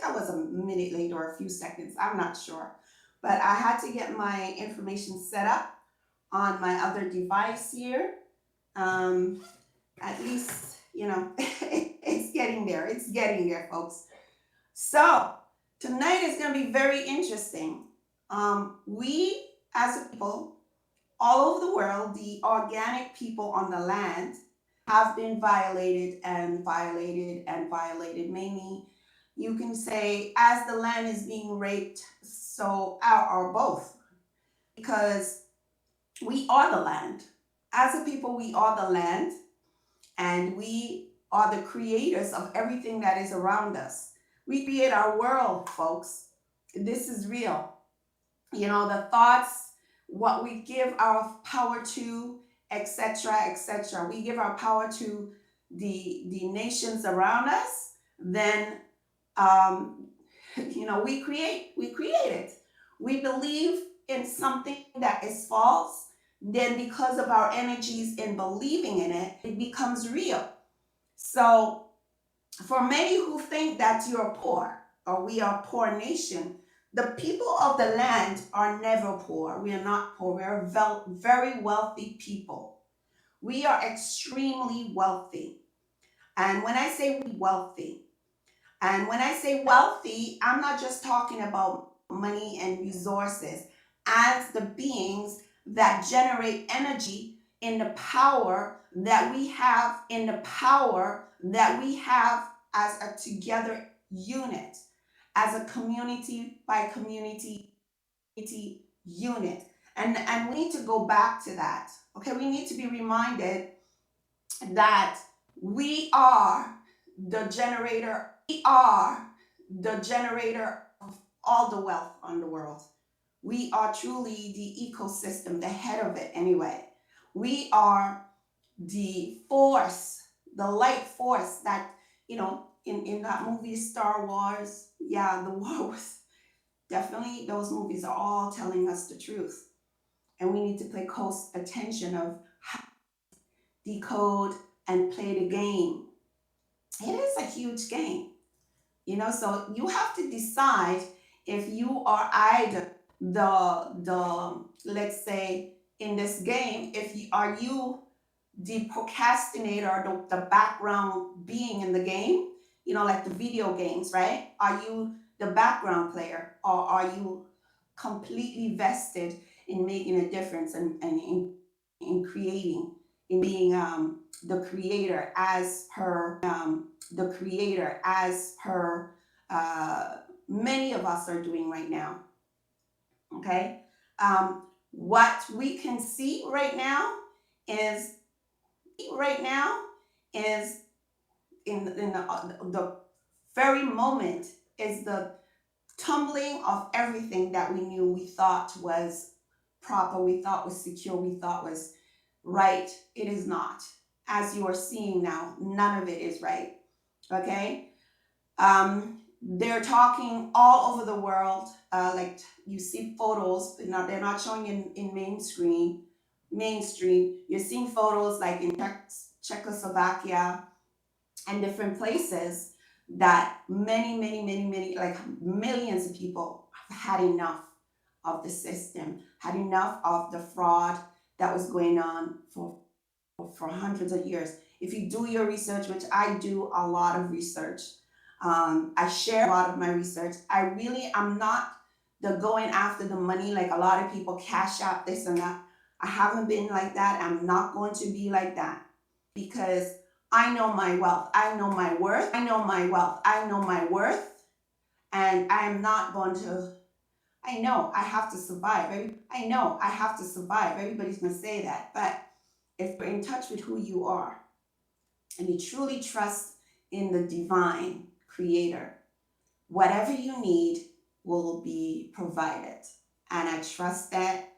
I was a minute late or a few seconds. I'm not sure. But I had to get my information set up on my other device here. Um, at least, it's getting there. It's getting there, folks. So tonight is going to be very interesting. We, as a people, all over the world, the organic people on the land have been violated and violated and violated. Mainly, you can say, as the land is being raped, so are both, because we are the land. As a people, we are the land, and we are the creators of everything that is around us. We create our world, folks. This is real. The thoughts, what we give our power to, etc., etc. We give our power to the nations around us, then um, we create it. We believe in something that is false, then because of our energies in believing in it, it becomes real. So for many who think that you're poor, or we are a poor nation, the people of the land are never poor. We are not poor. We are very wealthy people. We are extremely wealthy. And when I say wealthy, I'm not just talking about money and resources, as the beings that generate energy in the power that we have, as a together unit, as a community by community unit. And we need to go back to that. Okay, we need to be reminded that we are the generator. We are the generator of all the wealth on the world. We are truly the ecosystem, the head of it anyway. We are the force, the light force that, in that movie Star Wars, yeah, the war was definitely, those movies are all telling us the truth. And we need to pay close attention of how to decode and play the game. It is a huge game. So you have to decide if you are either the let's say, in this game, if you are you the procrastinator, the background being in the game, like the video games, right? Are you the background player, or are you completely vested in making a difference, and in creating, in being the creator as per many of us are doing right now. Okay. What we can see is right now is in the very moment, is the tumbling of everything that we knew, we thought was proper, we thought was secure, we thought was right. It is not. As you are seeing now, none of it is right. Okay. They're talking all over the world. Like, you see photos, they're not showing in mainstream. You're seeing photos like in Czechoslovakia and different places, that many, like millions of people have had enough of the system, had enough of the fraud that was going on for hundreds of years. If you do your research, which I do a lot of research, I share a lot of my research. I'm not the going after the money like a lot of people, cash out this and that. I haven't been like that. I'm not going to be like that, because I know my wealth. I know my worth. I know my wealth. I know my worth. And I am not going to, I know I have to survive. I know I have to survive. Everybody's going to say that. But if you're in touch with who you are, and you truly trust in the divine creator, whatever you need will be provided. And I trust that.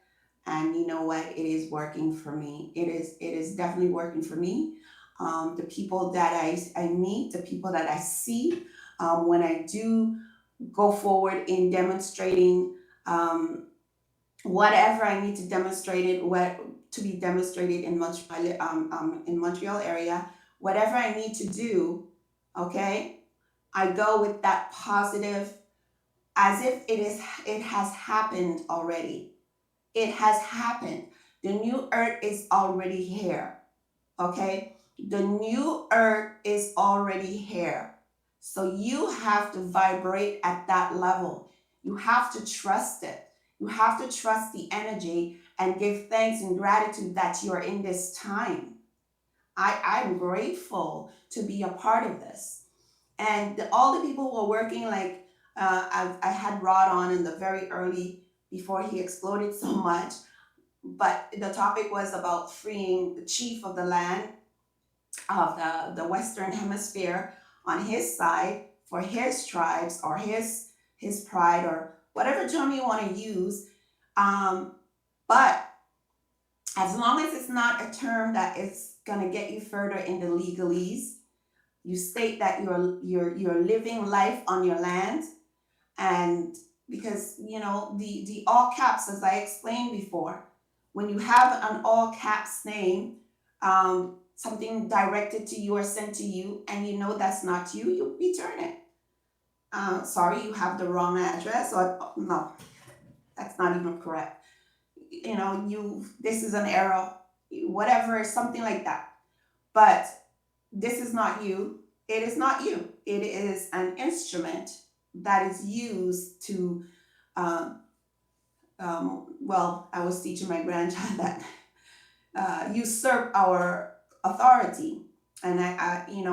And you know what? It is working for me. It is definitely working for me. The people that I meet, the people that I see, when I do go forward in demonstrating whatever I need to demonstrate it, what to be demonstrated in Montreal area, whatever I need to do, okay, I go with that positive, as if it has happened already. It has happened. The new earth is already here. Okay? The new earth is already here. So you have to vibrate at that level. You have to trust it. You have to trust the energy and give thanks and gratitude that you are in this time. I'm grateful to be a part of this. And all the people who are working, like I had Rod on in the very early, before he exploded so much. But the topic was about freeing the chief of the land of the Western Hemisphere on his side for his tribes or his pride, or whatever term you want to use. Um, but as long as it's not a term that is going to get you further in the legalese, you state that you're living life on your land. And because the all caps, as I explained before, when you have an all caps name, something directed to you or sent to you, and you know that's not you, you return it. Sorry, you have the wrong address, or no, that's not even correct. You this is an error, whatever, something like that. But this is not you. It is not you. It is an instrument that is used to, um, well, I was teaching my grandchild that usurp our authority. And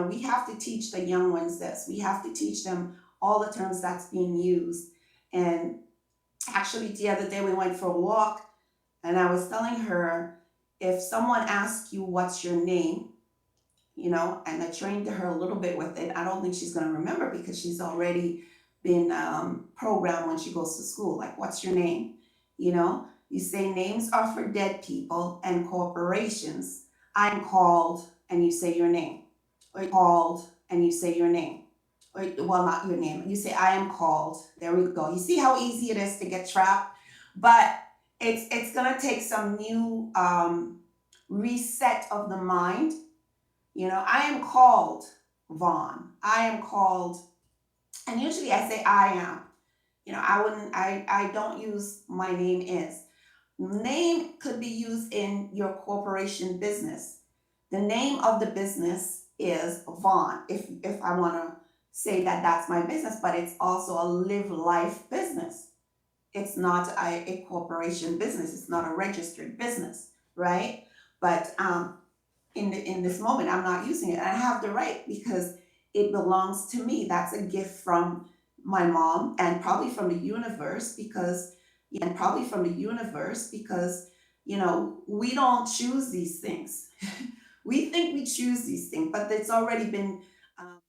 we have to teach the young ones this. We have to teach them all the terms that's being used. And actually, the other day we went for a walk, and I was telling her, if someone asks you what's your name, and I trained her a little bit with it. I don't think she's going to remember because she's already been programmed when she goes to school. Like, what's your name? You say names are for dead people and corporations. I'm called, and you say your name. Or called, and you say your name. Or, well, not your name. You say, I am called. There we go. You see how easy it is to get trapped? But it's going to take some new reset of the mind. I am called Vaughn. I am called, and usually I say I am. I don't use my name is. Name could be used in your corporation business. The name of the business is Vaughn. If I want to say that that's my business, but it's also a live life business. It's not a corporation business. It's not a registered business, right? But in this moment, I'm not using it. And I have the right because it belongs to me. That's a gift from my mom, and probably from the universe, because we don't choose these things. We think we choose these things, but it's already been um,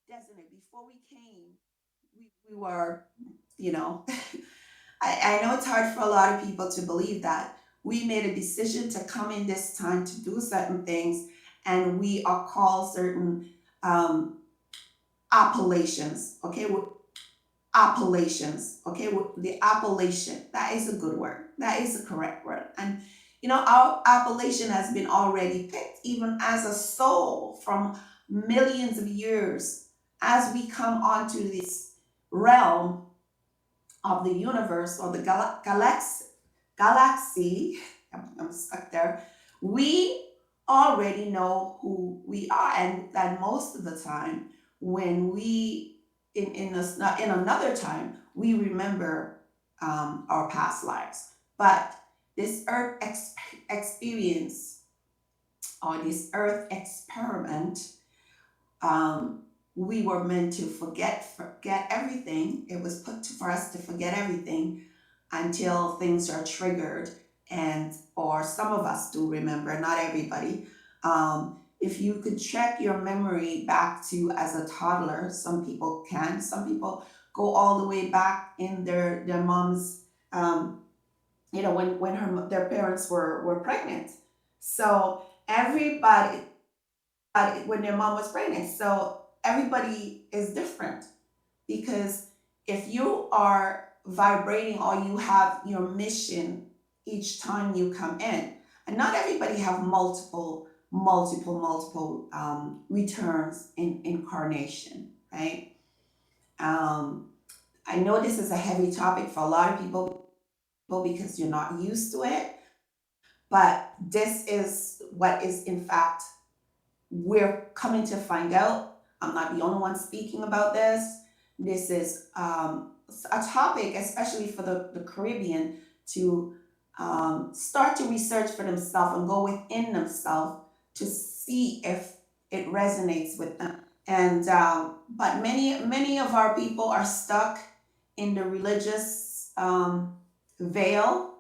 designated before we came. We were, you know, I know it's hard for a lot of people to believe that we made a decision to come in this time to do certain things, and we are called certain um, appellations. Okay, appellations. Okay, the appellation, that is a good word. That is the correct word. And our appellation has been already picked, even as a soul from millions of years, as we come onto this realm of the universe, or the galaxy. I'm stuck there. We already know who we are, and most of the time, when we in another time, we remember our past lives. But this earth experience, or this earth experiment, um, we were meant to forget everything. It was for us to forget everything until things are triggered, and or some of us do remember, not everybody. If you could check your memory back to as a toddler, some people can. Some people go all the way back in their mom's, when their parents were pregnant. So everybody, when their mom was pregnant. So everybody is different, because if you are vibrating, or you have your mission each time you come in, and not everybody have multiple returns in incarnation, right? Um, I know this is a heavy topic for a lot of people because you're not used to it, but this is what is in fact we're coming to find out. I'm not the only one speaking about this. This is a topic, especially for the Caribbean, to start to research for themselves and go within themselves to see if it resonates with them. And but many of our people are stuck in the religious veil,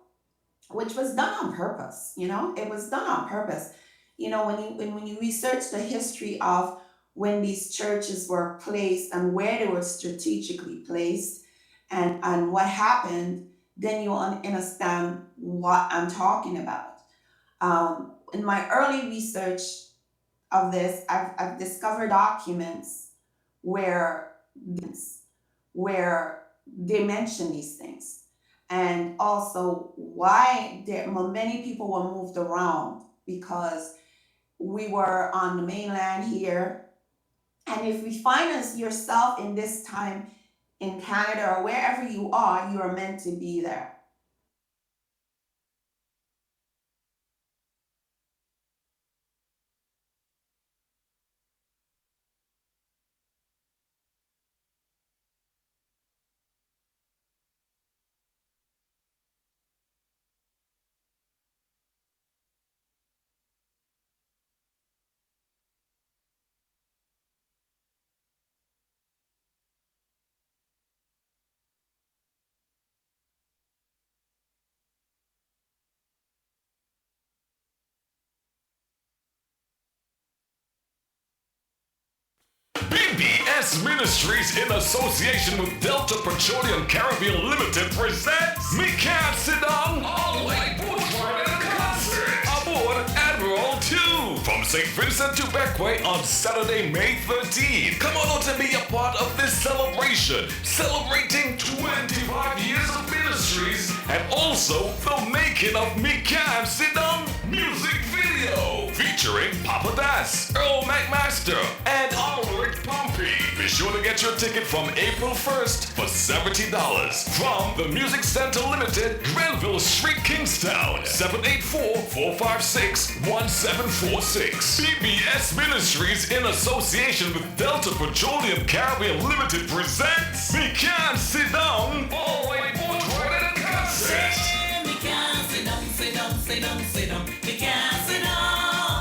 which was done on purpose. You know, it was done on purpose. You know, when you research the history of when these churches were placed and where they were strategically placed and what happened, then you'll understand what I'm talking about. In my early research of this, I've discovered documents where where they mention these things, and also why many people were moved around because we were on the mainland here. And if we find us yourself in this time in Canada or wherever you are meant to be there. BBS Ministries in association with Delta Petroleum Caribbean Limited presents Me Can't Sit Down All White Boat Ride Concert aboard Admiral 2 from St. Vincent to Bequia on Saturday, May 13th. Come on out and be a part of this celebration, celebrating 25 years of ministries and also the making of Me Can't Sit Down music video featuring Papa Das, Earl McMaster, and Albert Pompey. Be sure to get your ticket from April 1st for $70 from the Music Center Limited, Grenville Street, Kingstown, 784-456-1746. BBS Ministries in association with Delta Petroleum Caribbean Limited presents We Can't Sit Down All White Boat Ride Concert.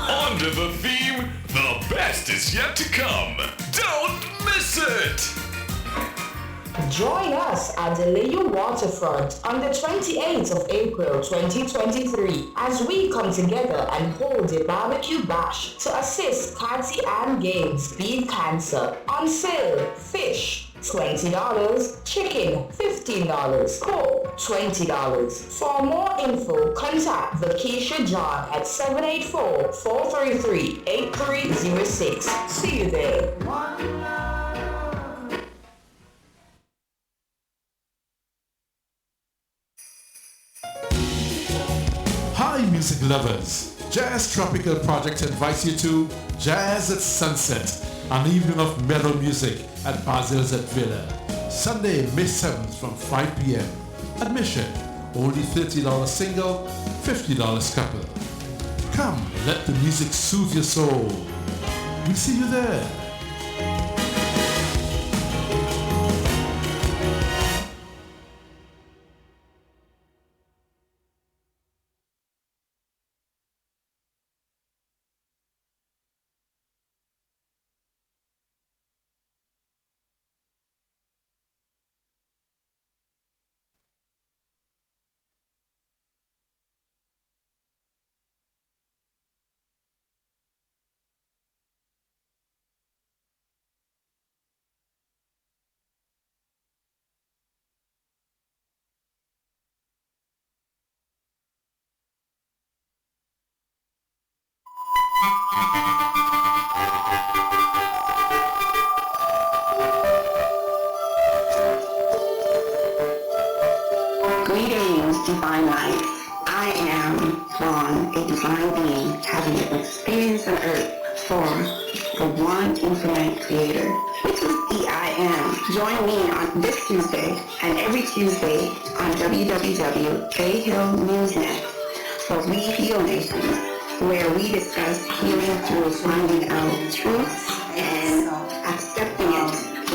Under the theme, the best is yet to come. Don't miss it! Join us at the Layu Waterfront on the 28th of April 2023 as we come together and hold a barbecue bash to assist Cathy Ann Gaines beat cancer. On sale, fish $20, chicken $15, pork $20. For more info, contact Vakeisha John at 784-433-8306. See you there. Hi music lovers, Jazz Tropical Project invites you to Jazz at Sunset, an evening of mellow music at Basil's at Villa. Sunday, May 7th from 5 p.m. Admission, only $30 single, $50 couple. Come, let the music soothe your soul. We'll see you there. Greetings, Divine Life. I am Ron, a divine being having an experience on earth for the one infinite creator. This is the I Am. Join me on this Tuesday and every Tuesday on www.jhillnewsnet for We Heal Nations, where we discuss healing through finding out truths and accepting it,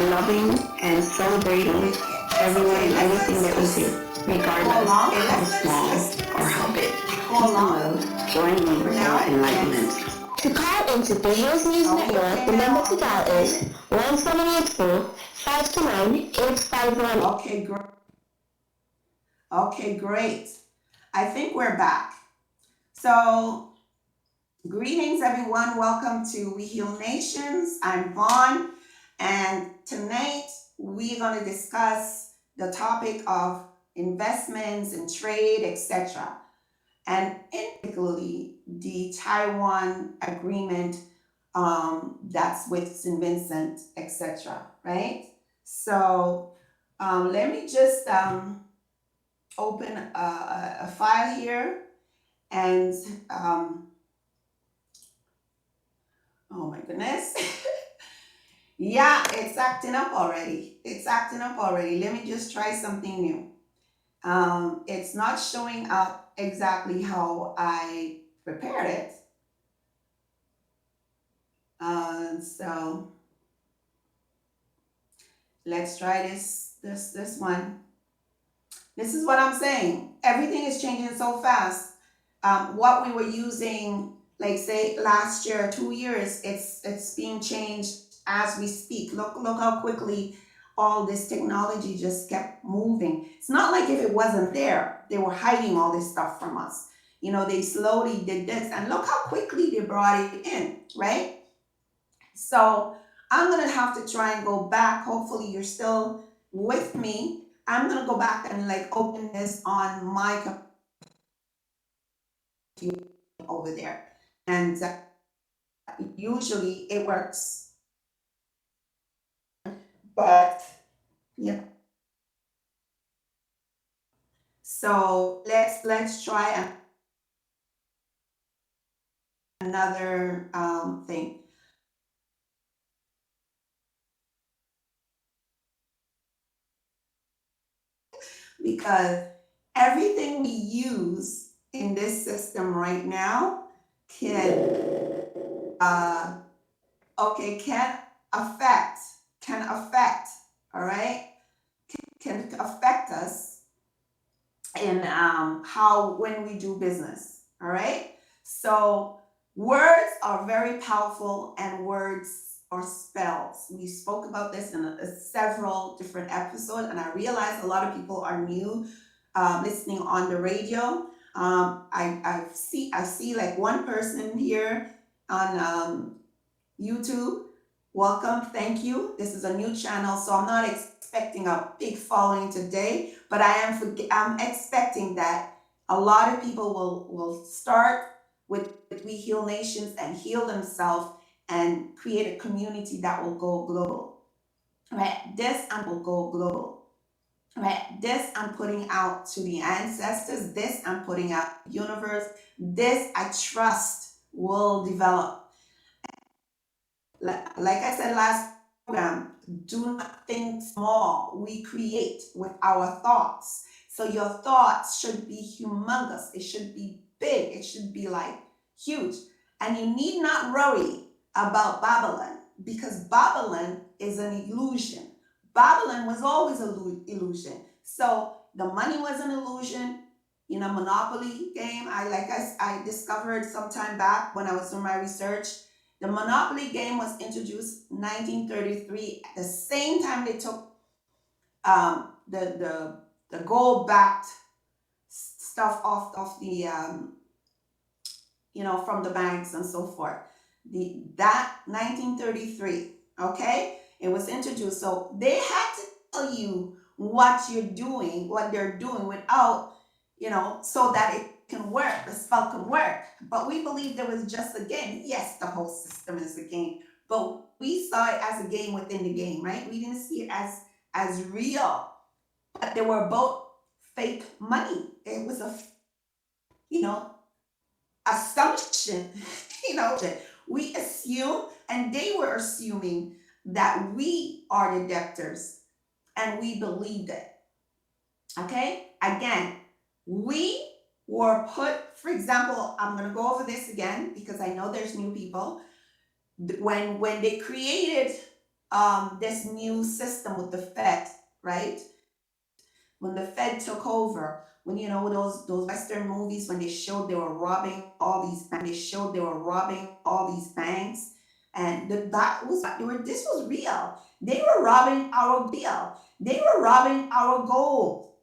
loving and celebrating everyone and everything that we do, regardless of how small or how big. Peace and love. Join me for enlightenment. To call into the Hills News Network, the number to dial is 1784-529-851. Okay, great. I think we're back. So, greetings everyone. Welcome to We Heal Nations. I'm Vaughn, and tonight we're going to discuss the topic of investments and trade, etc. And in particularly the Taiwan agreement that's with St. Vincent, etc. Right? So let me just open a file here, and oh my goodness. Yeah, it's acting up already. Let me just try something new. It's not showing up exactly how I prepared it. So let's try this one. This is what I'm saying. Everything is changing so fast. What we were using, like say last year, 2 years, it's being changed as we speak. Look how quickly all this technology just kept moving. It's not like if it wasn't there, they were hiding all this stuff from us. You know, they slowly did this, and look how quickly they brought it in, right? So I'm gonna have to try and go back. Hopefully you're still with me. I'm gonna go back and like open this on my computer over there, and usually it works, but yeah. So let's try another thing, because everything we use in this system right now can can affect, all right, can affect us in how when we do business, all right. So words are very powerful, and words are spells. We spoke about this in several different episodes, and I realize a lot of people are new listening on the radio. I see like one person here on YouTube. Welcome, thank you. This is a new channel, so I'm not expecting a big following today, but I'm expecting that a lot of people will start with We Heal Nations and heal themselves and create a community that will go global. Right? This and will go global. Right? This I'm putting out to the ancestors. This I'm putting out to the universe. This I trust will develop. Like I said last program, do not think small. We create with our thoughts. So your thoughts should be humongous. It should be big. It should be like huge. And you need not worry about Babylon, because Babylon is an illusion. Babylon was always an illusion. So the money was an illusion. In a Monopoly game, I discovered some time back when I was doing my research, the Monopoly game was introduced 1933, at the same time they took the gold-backed stuff off the from the banks and so forth. That 1933, okay, it was introduced. So they had to tell you what they're doing without, so that it can work, the spell can work. But we believed it was just a game. Yes, the whole system is a game, but we saw it as a game within the game, right? We didn't see it as real. But they were both fake money. It was a you know, assumption, you know, we assume, and they were assuming that we are the debtors, and we believed it. Okay? Again, we were put, for example, I'm going to go over this again because I know there's new people. When they created this new system with the Fed, right? When the Fed took over, when you know those Western movies when they showed they were robbing all these banks, they showed they were robbing all these banks, and that was they were this was real. They were robbing our real. They were robbing our gold,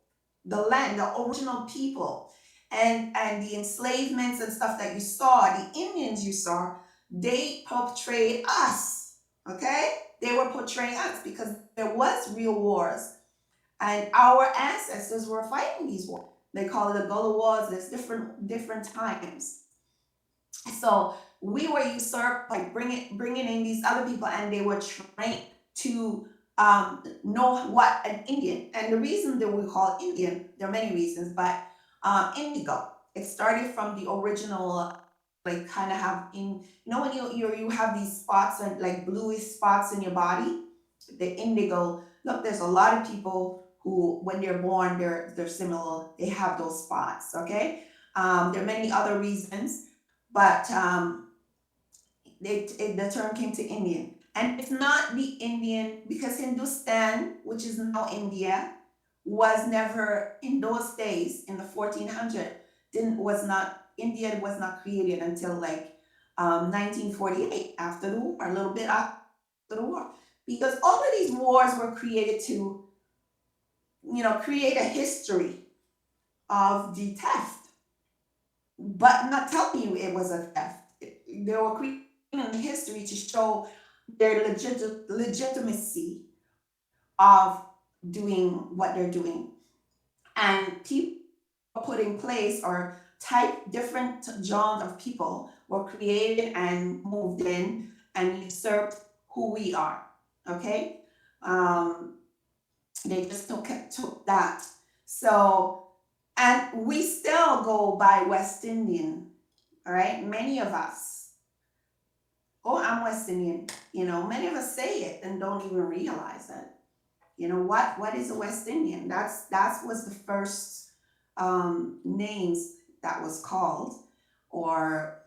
the land, the original people, and the enslavements and stuff that you saw, the Indians you saw, they portrayed us. Okay, they were portraying us because there was real wars and our ancestors were fighting these wars. They call it the Gullah Wars. There's different times. So we were usurped by bringing in these other people, and they were trained to know what an Indian. And the reason that we call it Indian, there are many reasons, but indigo. It started from the original, like kind of have in you know when you have these spots and like bluish spots in your body, the indigo. Look, there's a lot of people who, when they're born, they're similar. They have those spots. Okay, there are many other reasons, but the term came to Indian, and it's not the Indian because Hindustan, which is now India, was never in those days in the 1400 didn't was not India was not created until like 1948 after the war, a little bit after the war, because all of these wars were created to create a history of the theft, but not telling you it was a theft. They were creating history to show their legitimacy of doing what they're doing. And people put in place or type different genres of people were created and moved in and usurped who we are. Okay? Um, they just took that. So, and we still go by West Indian, all right? Many of us, oh, I'm West Indian. Many of us say it and don't even realize it. What is a West Indian? That was the first names that was called, or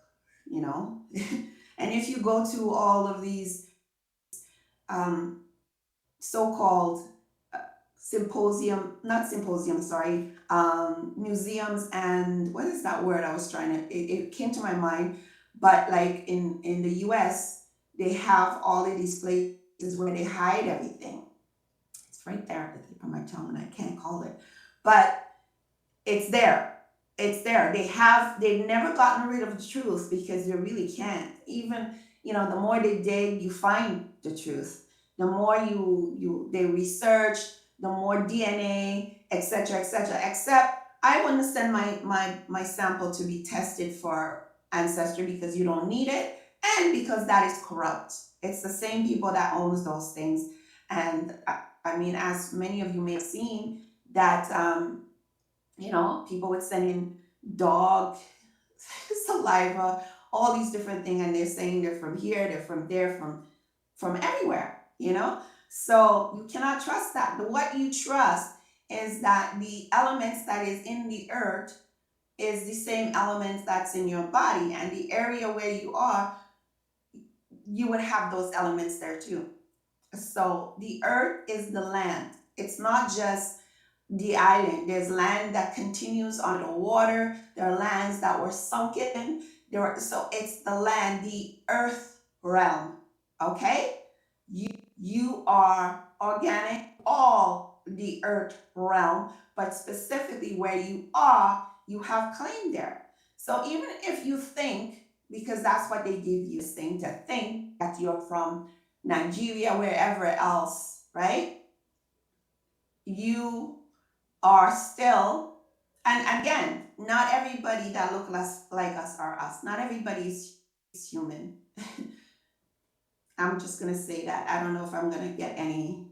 and if you go to all of these um, so-called not symposium, sorry, museums, and what is that word I was trying to, it came to my mind, but like in the US, they have all of these places where they hide everything. It's right there at the tip of my tongue and I can't call it, but it's there. It's there. They've never gotten rid of the truth because they really can't. Even, the more they dig, you find the truth. The more they research, the more DNA, etc., etc. Except I wouldn't send my sample to be tested for ancestry because you don't need it, and because that is corrupt. It's the same people that owns those things. And I mean, as many of you may have seen, that people would send in dog saliva, all these different things, and they're saying they're from here, they're from there, from everywhere. So you cannot trust that. But what you trust is that the elements that is in the earth is the same elements that's in your body, and the area where you are, you would have those elements there too. So the earth is the land. It's not just the island. There's land that continues under the water. There are lands that were sunken. So it's the land, the earth realm. Okay? You are organic, all the earth realm, but specifically where you are, you have claim there. So even if you think, because that's what they give you, this thing to think that you're from Nigeria, wherever else, right? You are still, and again, not everybody that look like us are us. Not everybody is human. I'm just gonna say that. I don't know if I'm gonna get anything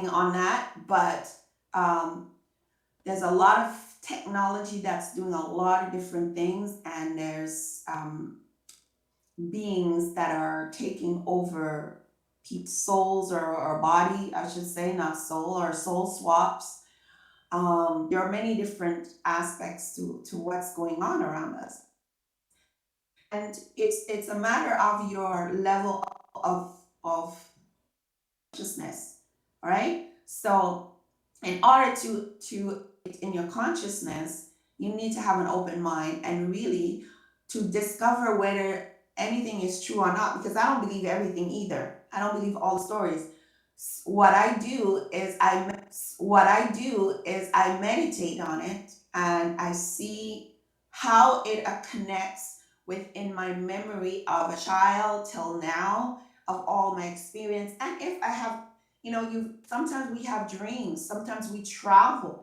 on that, but there's a lot of technology that's doing a lot of different things, and there's beings that are taking over people's souls, or body, I should say, not soul, or soul swaps. There are many different aspects to what's going on around us, and it's a matter of your level of consciousness. All right. So in order to in your consciousness, you need to have an open mind, and really to discover whether anything is true or not, because I don't believe everything either. I don't believe all the stories. What I do is I meditate on it, and I see how it connects within my memory of a child till now, of all my experience. And if I have, you sometimes we have dreams, sometimes we travel.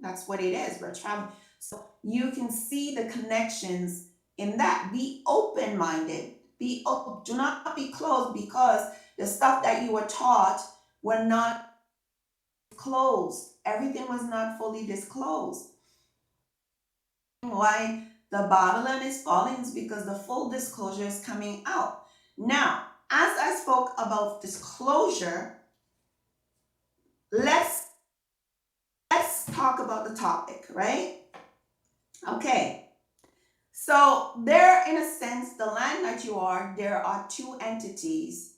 That's what it is. We're traveling. So you can see the connections in that. Be open minded. Be open. Do not be closed, because the stuff that you were taught were not closed. Everything was not fully disclosed. Why the Babylon is falling is because the full disclosure is coming out. Now, as I spoke about disclosure, let's talk about the topic, right? Okay. So there, in a sense, the land that you are, there are two entities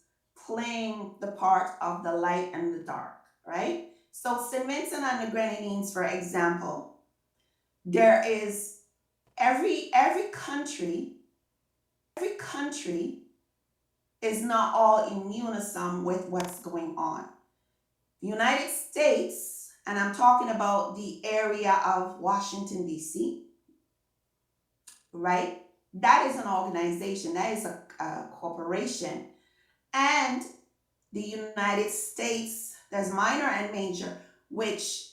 playing the part of the light and the dark, right? So St. Vincent and the Grenadines, for example, there is every country is not all in unison with what's going on. The United States, and I'm talking about the area of Washington, D.C., right? That is an organization, that is a corporation. And the United States, there's minor and major, which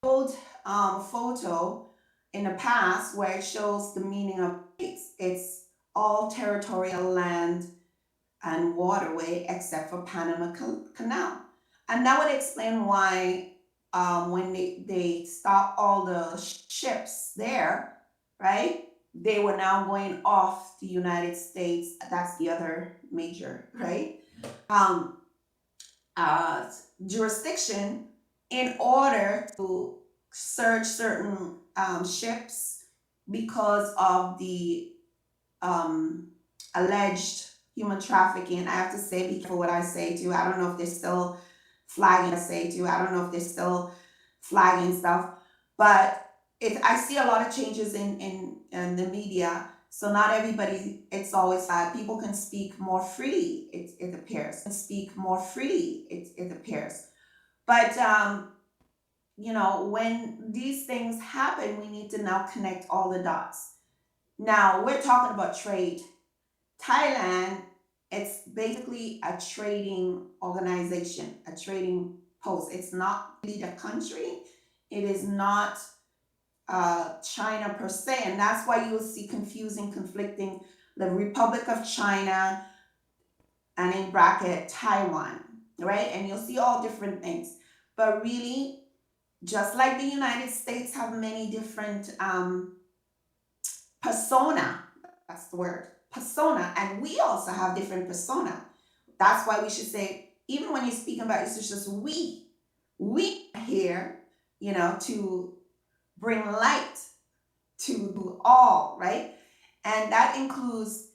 old photo in the past where it shows the meaning of states. It's all territorial land and waterway except for Panama Canal. And that would explain why when they stopped all the ships there, right? They were now going off the United States. That's the other major, right? Um, uh, Jurisdiction, in order to search certain ships because of the um, alleged human trafficking. I have to say, be careful what I say too. I don't know if they're still flagging stuff, but I see a lot of changes in the media. So not everybody, it's always people can speak more freely, it appears. But when these things happen, we need to now connect all the dots. Now we're talking about trade. Thailand, it's basically a trading organization, a trading post. It's not really the country. It is not China per se. And that's why you'll see conflicting, the Republic of China and in bracket Taiwan, right? And you'll see all different things. But really, just like the United States have many different persona, that's the word, persona, and we also have different persona. That's why we should say, even when you're speaking about it, it's just we are here, to bring light to all, right? And that includes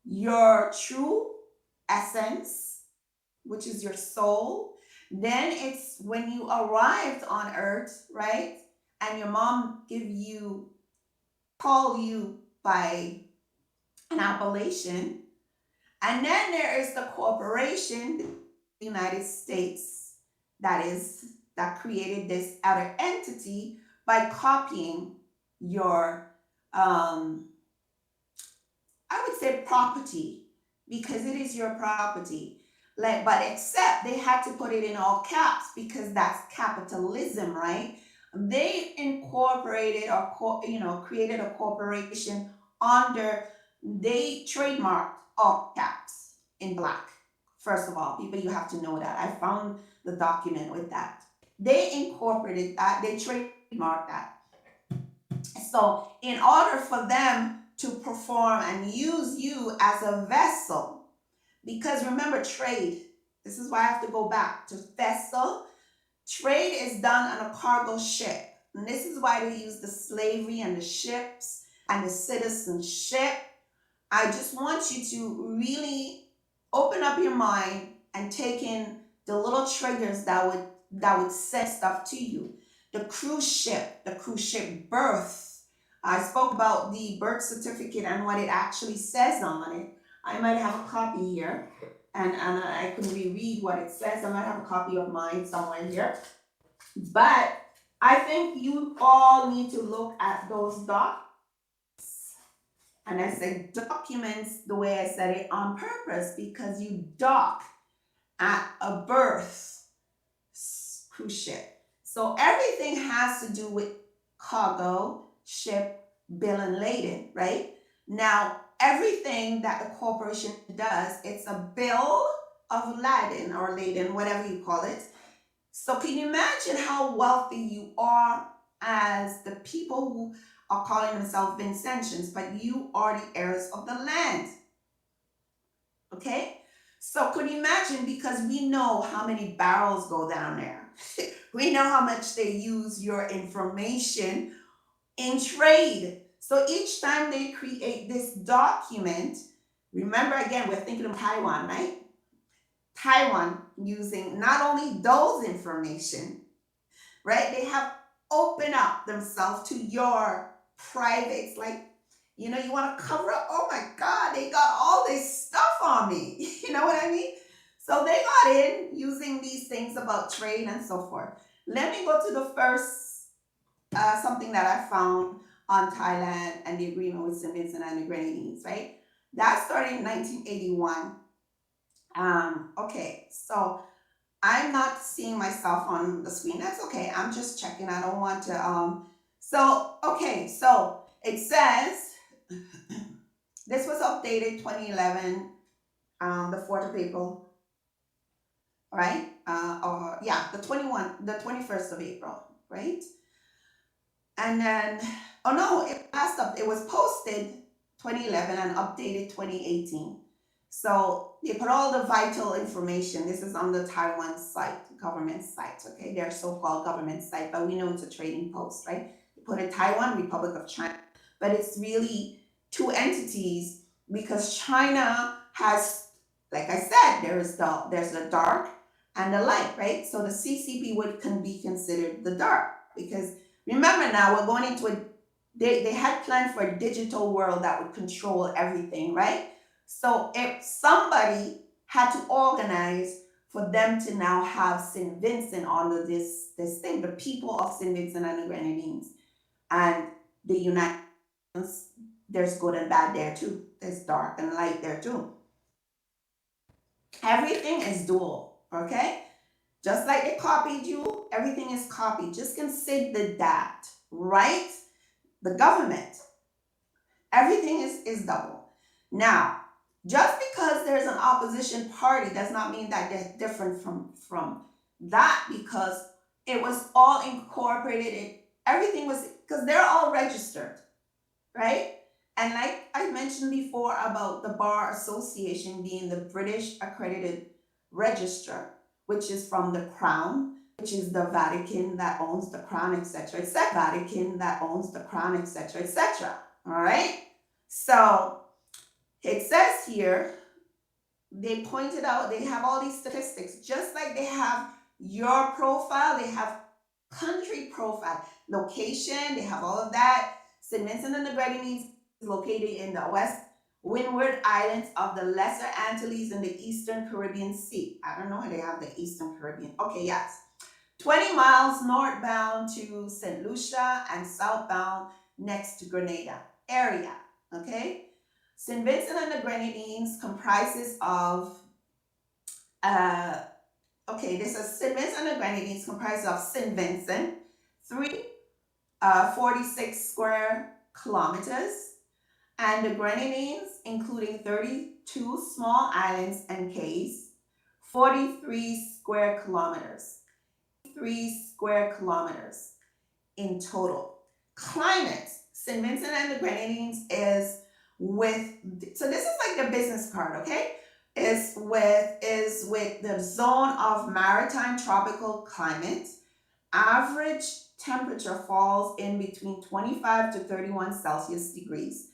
your true essence, which is your soul. Then it's when you arrived on earth, right? And your mom call you by an appellation. And then there is the corporation, the United States, that created this other entity by copying your I would say property, because it is your property. But except they had to put it in all caps because that's capitalism, right? They incorporated or created a corporation under, they trademarked all caps in black. First of all, people, you have to know that. I found the document with that. They incorporated that, they trademarked that. So, in order for them to perform and use you as a vessel, because remember, trade, this is why I have to go back to vessel. Trade is done on a cargo ship. And this is why they use the slavery and the ships and the citizenship. I just want you to really open up your mind and take in the little triggers that would set stuff to you. The cruise ship birth. I spoke about the birth certificate and what it actually says on it. I might have a copy here, and I could reread what it says. I might have a copy of mine somewhere here. But I think you all need to look at those docs. And I say documents the way I said it on purpose, because you dock at a berth cruise ship. So everything has to do with cargo, ship, bill and laden, right? Now, everything that the corporation does, it's a bill of lading or laden, whatever you call it. So can you imagine how wealthy you are as the people who are calling themselves Vincentians, but you are the heirs of the land? Okay? So could you imagine, because we know how many barrels go down there. We know how much they use your information in trade. So each time they create this document, remember again, we're thinking of Taiwan, right? Taiwan using not only those information, right? They have opened up themselves to your privates. Like, you know, you want to cover up, oh my God, they got all this stuff on me. You know what I mean? So they got in using these things about trade and so forth. Let me go to the first, something that I found on Thailand and the agreement with St. Vincent and the Grenadines, right? That started in 1981. Okay, so I'm not seeing myself on the screen. That's okay. I'm just checking. I don't want to, so, okay, so it says, this was updated 2011, the 4th of April, right? Or yeah, the 21st of April, right? And then, oh no, it was posted 2011 and updated 2018. So they put all the vital information. This is on the Taiwan site, government site, okay? Their so-called government site, but we know it's a trading post, right? They put it Taiwan, Republic of China, but it's really two entities, because China has, like I said, there's the dark and the light, right? So the CCP can be considered the dark, because remember now we're going into they had planned for a digital world that would control everything, right? So if somebody had to organize for them to now have St. Vincent under this thing, the people of St. Vincent and the Grenadines and the United States, there's good and bad there too. There's dark and light there too. Everything is dual, okay? Just like they copied you, everything is copied. Just consider that, right? The government, everything is double. Now, just because there's an opposition party does not mean that they're different from that, because it was all incorporated. Everything was, because they're all registered, right? And like I mentioned before about the Bar Association being the British accredited register, which is from the Crown, which is the Vatican that owns the Crown, etc., etc. Vatican that owns the Crown, etc., etc. All right. So it says here, they pointed out, they have all these statistics, just like they have your profile, they have country profile, location, they have all of that. St. Vincent and the Grenadines is located in the West Windward Islands of the Lesser Antilles in the Eastern Caribbean Sea. I don't know why they have the Eastern Caribbean. Okay, yes. 20 miles northbound to St. Lucia and southbound next to Grenada area, okay? St. Vincent and the Grenadines comprises of, this is St. Vincent and the Grenadines comprises of St. Vincent, 46 square kilometers, and the Grenadines, including 32 small islands and cays, 43 square kilometers. square kilometers in total. Climate, St. Vincent and the Grenadines is with, so this is like the business card, okay? Is with the zone of maritime tropical climate. Average temperature falls in between 25 to 31 Celsius degrees.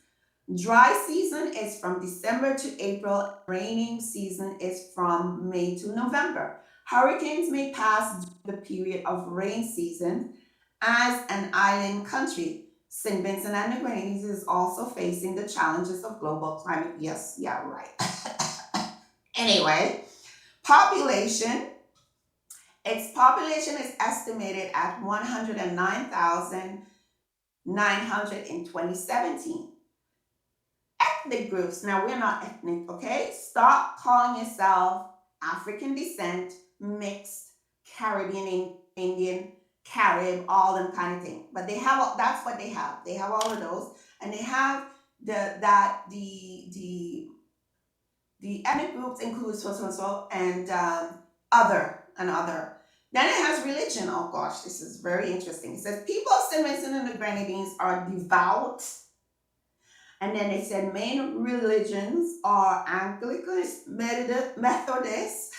Dry season is from December to April. Raining season is from May to November. Hurricanes may pass during the period of rain season. As an island country, St. Vincent and the Grenadines is also facing the challenges of global climate. Yes, yeah, right. Anyway, population. Its population is estimated at 109,900 in 2017. Ethnic groups. Now, we're not ethnic, okay? Stop calling yourself African descent, mixed, Caribbean, Indian, Carib, all them kind of thing. But they have, that's what they have. They have all of those, and they have the ethnic groups include so and other. Then it has religion. Oh gosh, this is very interesting. It says people of St. Vincent and the Grenadines are devout. And then they said main religions are Anglican, Methodist,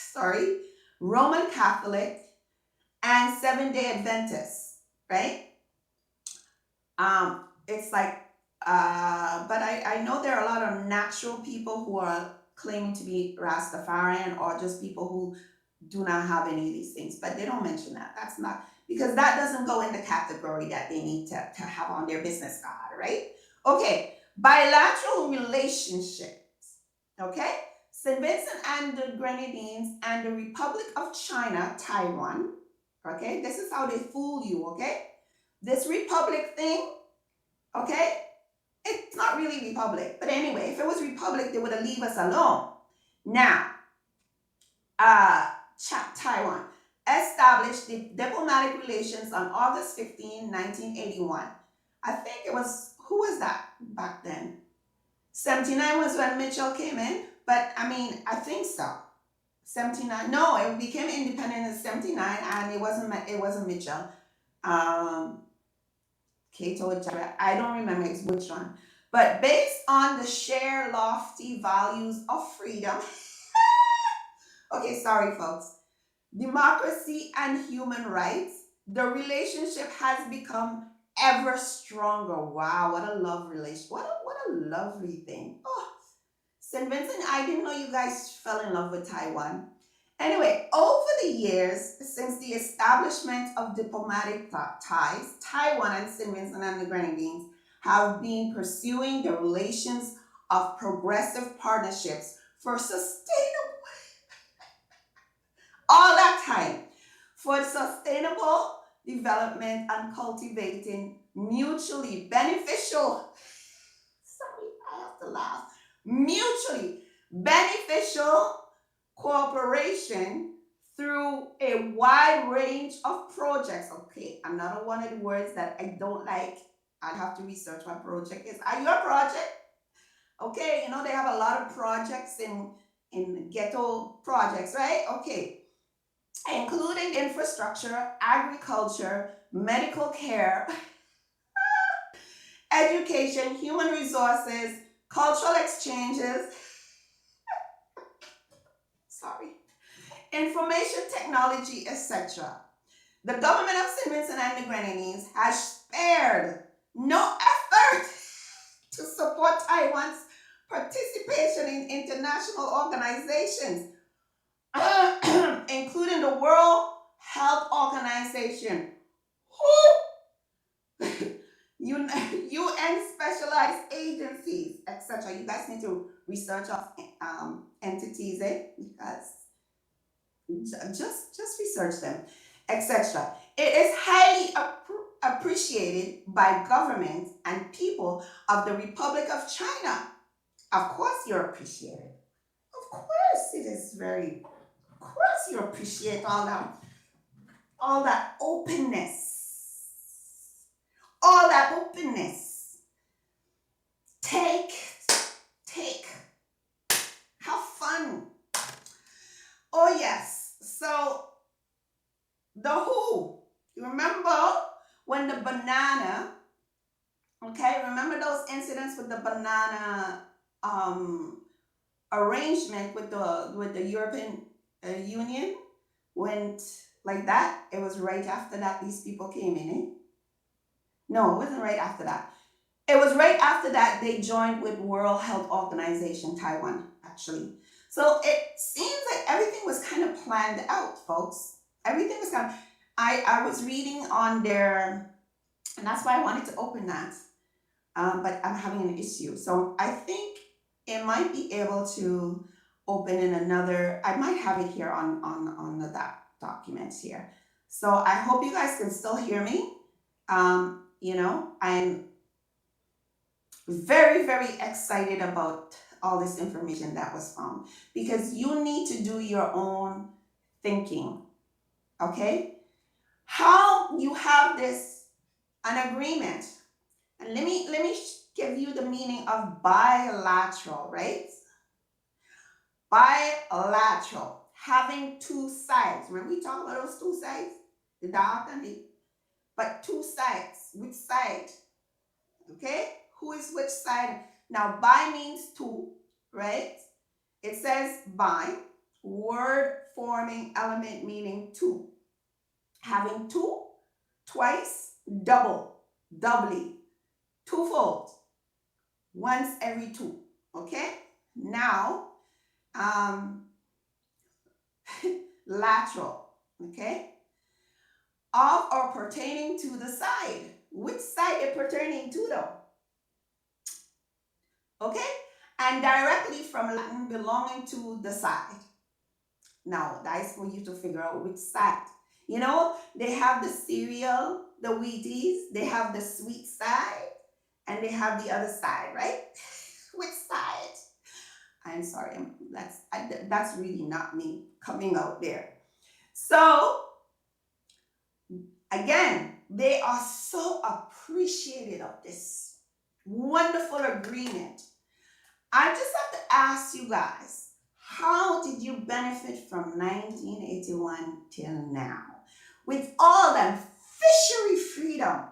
Roman Catholic, and Seventh-day Adventists, right? It's like, but I know there are a lot of natural people who are claiming to be Rastafarian, or just people who do not have any of these things, but they don't mention that. That's not, because that doesn't go in the category that they need to have on their business card, right? Okay, bilateral relationships, okay? St. Vincent and the Grenadines and the Republic of China, Taiwan, okay? This is how they fool you, okay? This republic thing, okay? It's not really republic, but anyway, if it was republic, they would have leave us alone. Now, Taiwan established the diplomatic relations on August 15, 1981. I think it was, who was that back then? 79 was when Mitchell came in, but I mean, I think so. 79, no, it became independent in 79, and it wasn't Mitchell. Cato, I don't remember which one. But based on the shared lofty values of freedom, okay, sorry folks, democracy and human rights, the relationship has become ever stronger. Wow, what a love relation. What a lovely thing. Oh, St. Vincent, I didn't know you guys fell in love with Taiwan. Anyway, over the years, since the establishment of diplomatic ties, Taiwan and St. Vincent and the Grenadines have been pursuing the relations of progressive partnerships for sustainable, all that time, for sustainable development and cultivating mutually beneficial, sorry, I have to laugh, mutually beneficial cooperation through a wide range of projects. Okay, another one of the words that I don't like. I have to research what project is. Are you a project? Okay, you know they have a lot of projects in ghetto projects, right? Okay, including infrastructure, agriculture, medical care, education, human resources, cultural exchanges, sorry, information technology, etc. The government of St. Vincent and the Grenadines has spared no effort to support Taiwan's participation in international organizations, including the World Health Organization, UN specialized agencies, etc. You guys need to research of entities, because just research them, etc. It is highly appreciated by governments and people of the Republic of China. Of course, you're appreciated. Of course, it is very. Of course, you appreciate all that openness, all that openness. Take, have fun. Oh yes. So The who. You remember when the banana, okay, remember those incidents with the banana um, arrangement with the European Union went like that? It was right after that these people came in, eh? No, it wasn't right after that. It was right after that they joined with World Health Organization Taiwan, actually. So it seems like everything was kind of planned out, folks. Everything was kind of, I was reading on their, and that's why I wanted to open that, but I'm having an issue. So I think it might be able to open in another, I might have it here on the documents here. So I hope you guys can still hear me. I'm very, very excited about all this information that was found because you need to do your own thinking, okay? How you have this an agreement, and let me give you the meaning of bilateral, right? Bilateral, having two sides. Remember we talked about those two sides, the dark and the, but two sides. Which side? Okay, who is which side? Now, bi means two, right? It says bi, word forming element meaning two. Having two, twice, double, doubly, twofold, once every two. Okay, now, um, lateral, okay, of or pertaining to the side. Which side it pertaining to though? Okay, and directly from Latin belonging to the side. Now that's for you to figure out which side. You know, they have the cereal, the Wheaties, they have the sweet side, and they have the other side, right? Which side? I'm sorry, that's really not me coming out there. So again, they are so appreciative of this wonderful agreement. I just have to ask you guys, how did you benefit from 1981 till now? With all that fishery freedom,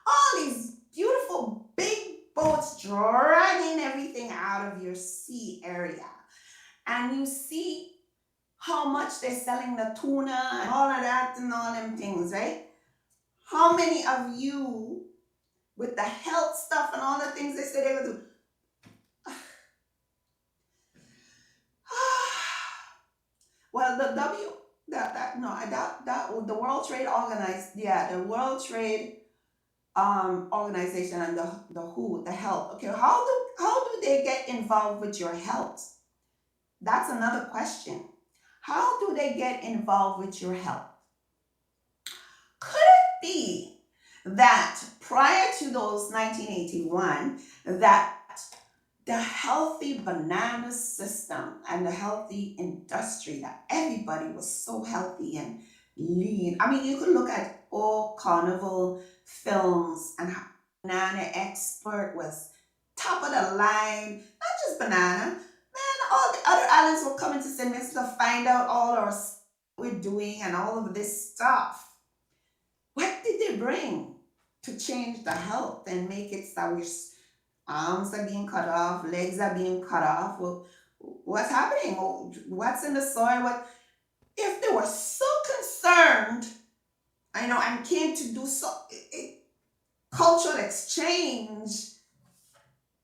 all these beautiful big boats dragging everything out of your sea area. And you see how much they're selling the tuna and all of that and all them things, right? How many of you, with the health stuff and all the things they say they're going to do, well, the W that no, that the World Trade organized, yeah, the World Trade organization and the WHO, the health. Okay, how do they get involved with your health? That's another question. How do they get involved with your health? Could it be that prior to those 1981, that the healthy banana system and the healthy industry, that everybody was so healthy and lean. I mean, you could look at all carnival films and how banana expert was top of the line, not just banana. Man, all the other islands were coming to St. Vincent to find out all our stuff we're doing and all of this stuff. What did they bring to change the health and make it so we're arms are being cut off, legs are being cut off? Well, what's happening? What's in the soil? What if they were so concerned, I know, and came to do so cultural exchange?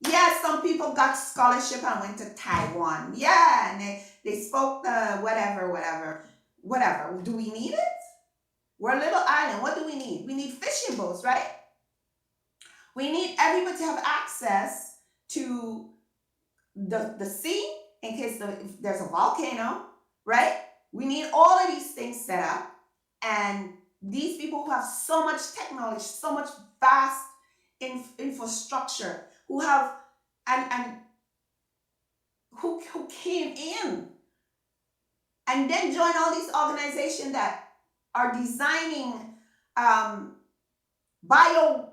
Yeah, some people got scholarship and went to Taiwan. Yeah, and they spoke the whatever. Do we need it? We're a little island. What do we need? We need fishing boats, right? We need everybody to have access to the sea in case if there's a volcano, right? We need all of these things set up. And these people who have so much technology, so much vast infrastructure, who have and who came in and then join all these organizations that are designing bio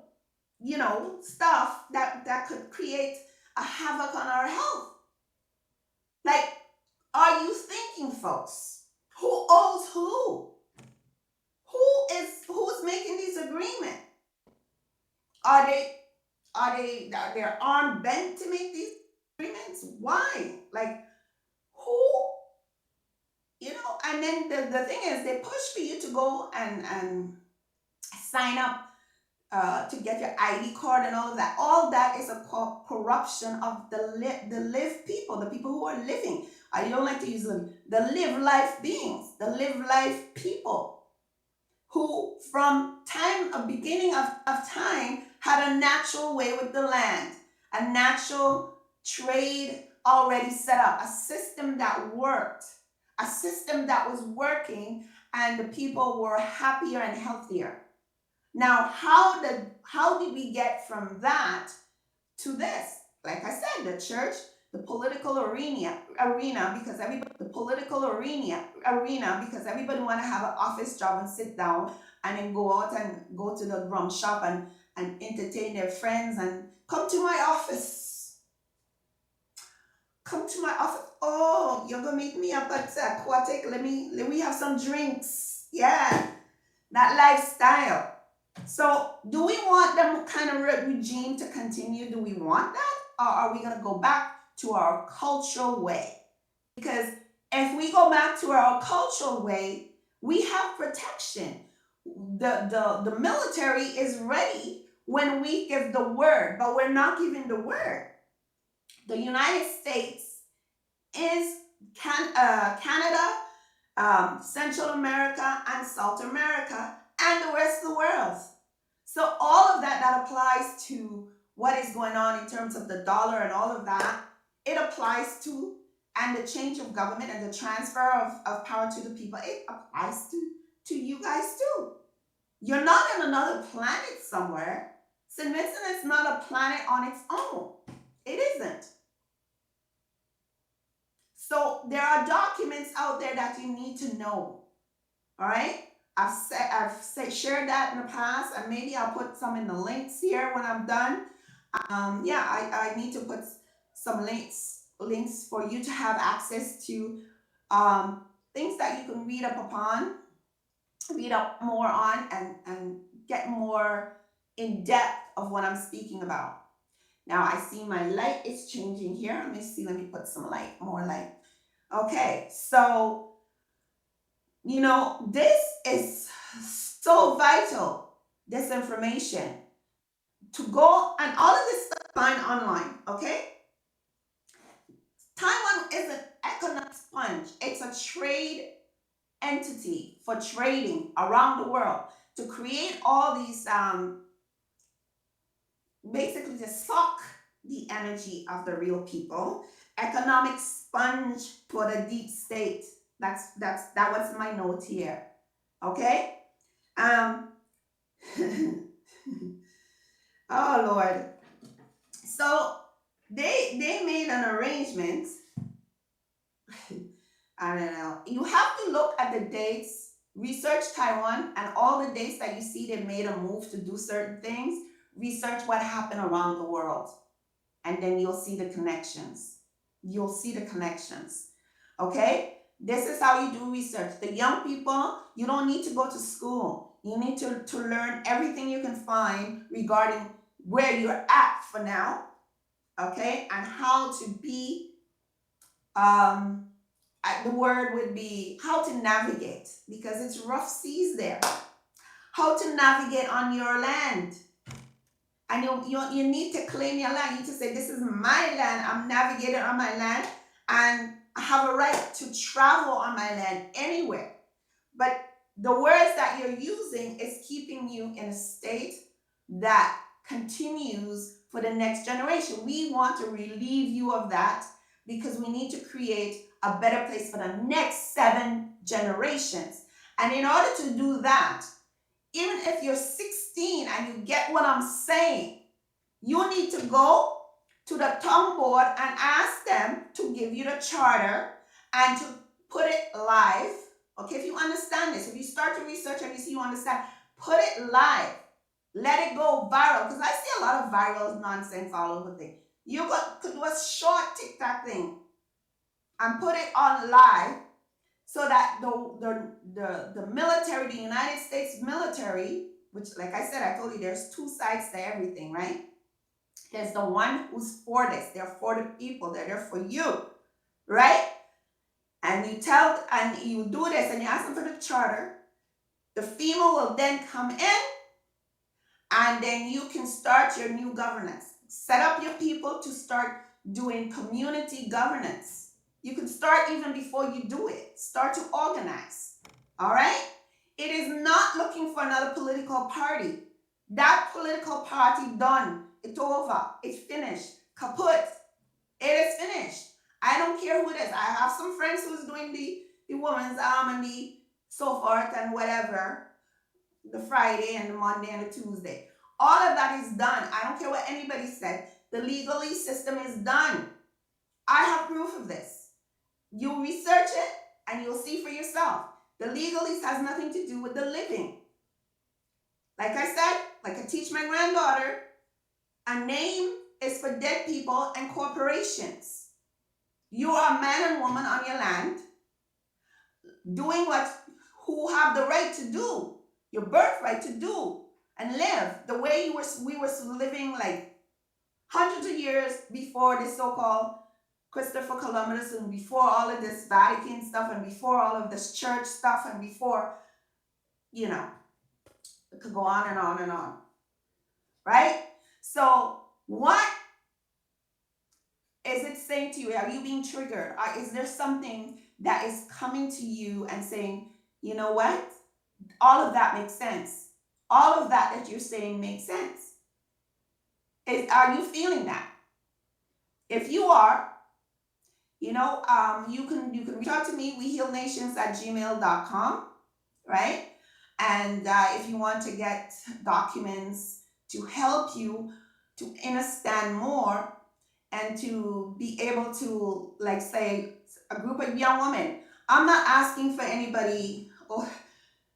stuff that could create a havoc on our health. Like, are you thinking, folks? Who owes who? making these agreements? Are they're armed bent to make these agreements? Why? Like, who, and then the thing is, they push for you to go and sign up to get your ID card and all of that. All that is a corruption of the live people, the people who are living. I don't like to use the live life beings, the live life people who from beginning of time had a natural way with the land, a natural trade already set up, a system that worked, a system that was working, and the people were happier and healthier. Now, how did we get from that to this? Like I said, the church, the political arena, because everybody want to have an office job and sit down and then go out and go to the drum shop and entertain their friends and come to my office. Come to my office. Oh, you're gonna meet me up at Aquatic. Let me have some drinks. Yeah, that lifestyle. So do we want that kind of regime to continue? Do we want that? Or are we going to go back to our cultural way? Because if we go back to our cultural way, we have protection. The military is ready when we give the word, but we're not giving the word. The United States is Canada, Central America, and South America, and the rest of the world. So all of that applies to what is going on in terms of the dollar and all of that. It applies to, and the change of government and the transfer of power to the people, it applies to you guys too. You're not on another planet somewhere. St. Vincent is not a planet on its own. It isn't. So there are documents out there that you need to know. All right? I've shared that in the past, and maybe I'll put some in the links here when I'm done. I need to put some links for you to have access to things that you can read up more on, and get more in depth of what I'm speaking about. Now I see my light is changing here. Let me see. Let me put some light, more light. Okay, so this is so vital, this information, to go, and all of this stuff find online, okay? Taiwan is an economic sponge. It's a trade entity for trading around the world to create all these, basically to suck the energy of the real people. Economic sponge for the deep state. That was my note here. Okay? Oh Lord. So they made an arrangement. I don't know. You have to look at the dates, research Taiwan, and all the dates that you see they made a move to do certain things. Research what happened around the world, and then you'll see the connections. Okay? This is how you do research. The young people, you don't need to go to school. You need to learn everything you can find regarding where you're at for now, okay? And how to be, the word would be how to navigate, because it's rough seas there. How to navigate on your land. And you need to claim your land. You need to say, this is my land. I'm navigating on my land, and I have a right to travel on my land anywhere. But the words that you're using is keeping you in a state that continues for the next generation. We want to relieve you of that, because we need to create a better place for the next 7 generations. And in order to do that, even if you're 16 and you get what I'm saying, you need to go to the town board and ask them to give you the charter and to put it live. Okay, if you understand this, if you start to research and you see you understand, put it live. Let it go viral, because I see a lot of viral nonsense all over things. You could do a short TikTok thing and put it on live, so that the military, the United States military, which, like I said, I told you there's two sides to everything, right? There's the one who's for this. They're for the people. They're there for you, right? And you do this and you ask them for the charter. The FEMA will then come in and then you can start your new governance. Set up your people to start doing community governance. You can start even before you do it. Start to organize. All right? It is not looking for another political party. That political party done. It's over. It's finished. Kaput. It is finished. I don't care who it is. I have some friends who's doing the women's arm and the so forth and whatever, the Friday and the Monday and the Tuesday. All of that is done. I don't care what anybody said. The legalese system is done. I have proof of this. You research it and you'll see for yourself. The legalese has nothing to do with the living. Like I said, like I teach my granddaughter, a name is for dead people and corporations. You are a man and woman on your land, doing who have the right to do, your birthright to do, and live the way we were living like hundreds of years before this so-called Christopher Columbus and before all of this Vatican stuff and before all of this church stuff and before, it could go on and on and on, right? So what is it saying to you? Are you being triggered? Is there something that is coming to you and saying, you know what? All of that makes sense. All of that you're saying makes sense. Are you feeling that? If you are, you can reach out to me, wehealnations@gmail.com, right? And if you want to get documents to help you to understand more and to be able to, like, say, a group of young women. I'm not asking for anybody,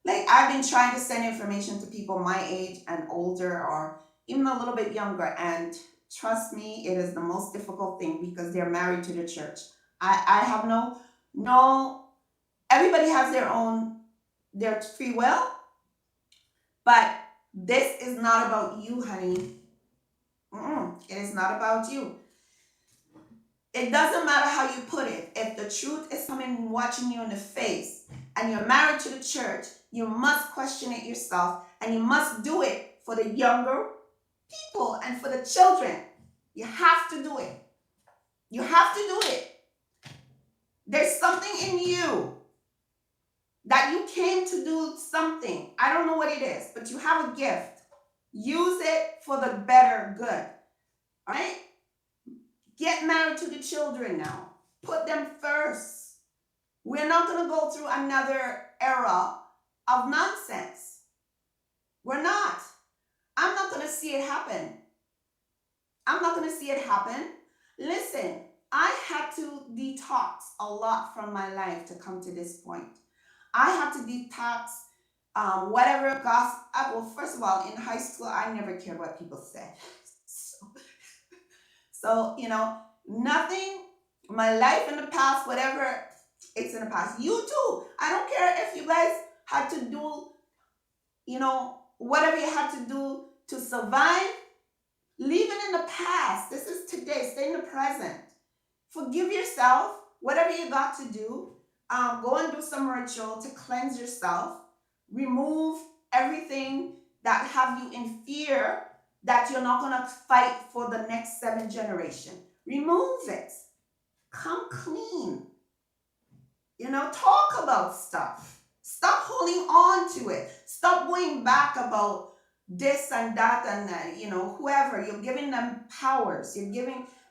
like, I've been trying to send information to people my age and older or even a little bit younger. And trust me, it is the most difficult thing because they're married to the church. I have no, everybody has their free will, but this is not about you, honey. It is not about you. It doesn't matter how you put it. If the truth is coming watching you in the face and you're married to the church, you must question it yourself and you must do it for the younger people and for the children. You have to do it. You have to do it. There's something in you that you came to do something. I don't know what it is, but you have a gift. Use it for the better good. All right? Get married to the children now. Put them first. We're not going to go through another era of nonsense. We're not. I'm not going to see it happen. I'm not going to see it happen. Listen, I had to detox a lot from my life to come to this point. I had to detox whatever gossip. Well, first of all, in high school, I never cared what people said. So, nothing, my life in the past, whatever, it's in the past. You too. I don't care if you guys had to do, whatever you had to do to survive. Leave it in the past. This is today. Stay in the present. Forgive yourself. Whatever you got to do, go and do some ritual to cleanse yourself. Remove everything that have you in fear that you're not going to fight for the next 7 generation. Remove it. Come clean. Talk about stuff. Stop holding on to it. Stop going back about this and that and whoever. You're giving them powers.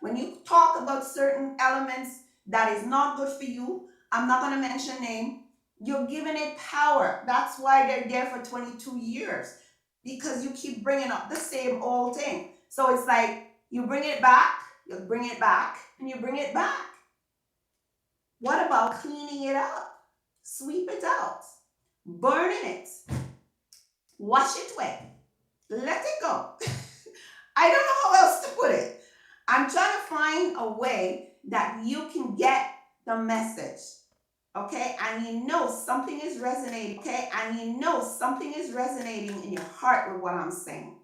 When you talk about certain elements that is not good for you, I'm not going to mention name, you're giving it power. That's why they're there for 22 years. Because you keep bringing up the same old thing. So it's like you bring it back, and you bring it back. What about cleaning it up? Sweep it out. Burning it. Wash it away. Let it go. I don't know how else to put it. I'm trying to find a way that you can get the message. okay, and you know something is resonating, okay, and you know something is resonating in your heart with what I'm saying.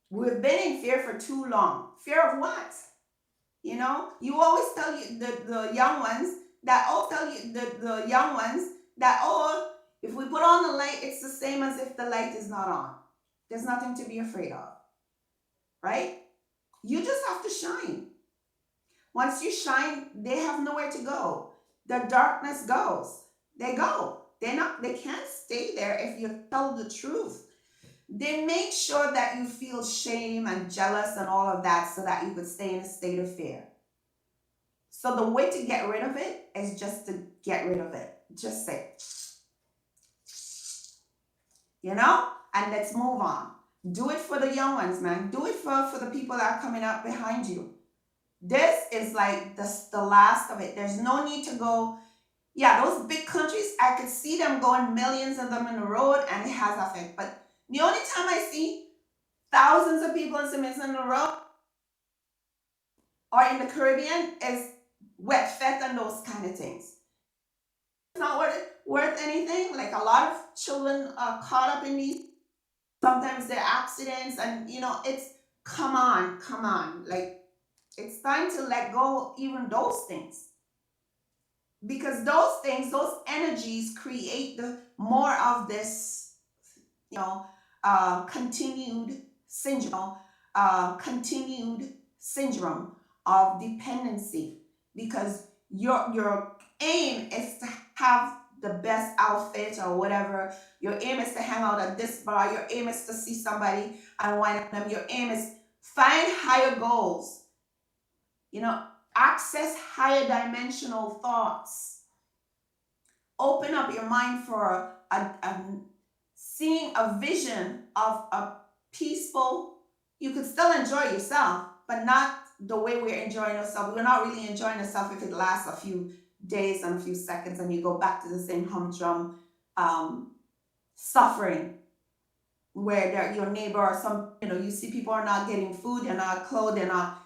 We've been in fear for too long. Fear of what? You know, you always tell you the young ones that oh, if we put on the light, it's the same as if the light is not on. There's nothing to be afraid of, right? You just have to shine. Once you shine, they have nowhere to go. The darkness goes. They go. They can't stay there if you tell the truth. They make sure that you feel shame and jealous and all of that so that you could stay in a state of fear. So the way to get rid of it is just to get rid of it. Just say, you know, and let's move on. Do it for the young ones, man. Do it for the people that are coming up behind you. This is like the last of it. There's no need to go. Yeah, those big countries, I could see them going millions of them in the road and it has effect. But the only time I see thousands of people in cements in the road or in the Caribbean is wet fete and those kind of things. It's not worth anything. Like a lot of children are caught up in these. Sometimes they're accidents, and you know, it's come on. Like it's time to let go even those things. Because those things, those energies create the more of this, you know, continued syndrome of dependency. Because your aim is to have the best outfit or whatever. Your aim is to hang out at this bar. Your aim is to see somebody and wine them. Your aim is find higher goals. You know, access higher dimensional thoughts. Open up your mind for seeing a vision of a peaceful. You could still enjoy yourself, but not the way we're enjoying ourselves. We're not really enjoying ourselves if it lasts a few days and a few seconds and you go back to the same humdrum suffering where your neighbor or some, you know, you see people are not getting food, they're not clothed, they're not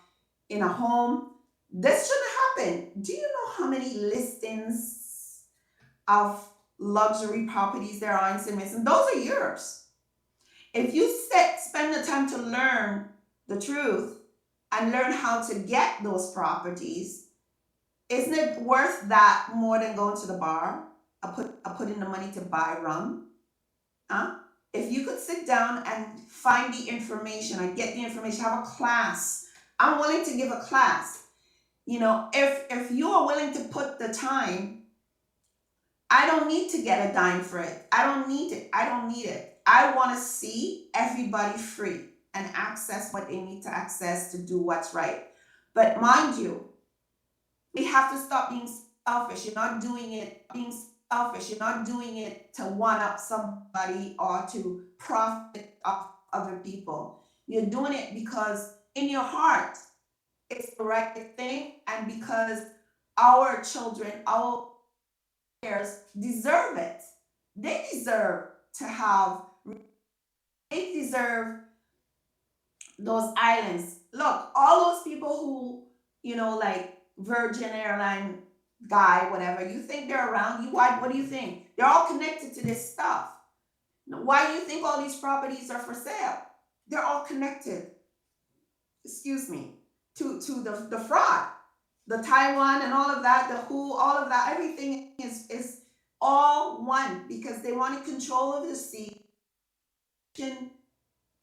in a home. This shouldn't happen. Do you know how many listings of luxury properties there are in St. Vincent? Those are yours. If you spend the time to learn the truth and learn how to get those properties, isn't it worth that more than going to the bar? I put in the money to buy rum. Huh? If you could sit down and find the information and get the information, have a class. I'm willing to give a class. You know, if you are willing to put the time, I don't need to get a dime for it. I don't need it. I want to see everybody free and access what they need to access to do what's right. But mind you, we have to stop being selfish. You're not doing it to one up somebody or to profit off other people. You're doing it because in your heart it's the right thing, and because our children, our heirs deserve it. They deserve to have, they deserve those islands. Look, all those people who, you know, like Virgin Airline guy, whatever, you think they're around? What do you think? They're all connected to this stuff. Why do you think all these properties are for sale? They're all connected, excuse me, to the fraud. The Taiwan and all of that, the who, all of that, everything is all one because they want to control of the sea,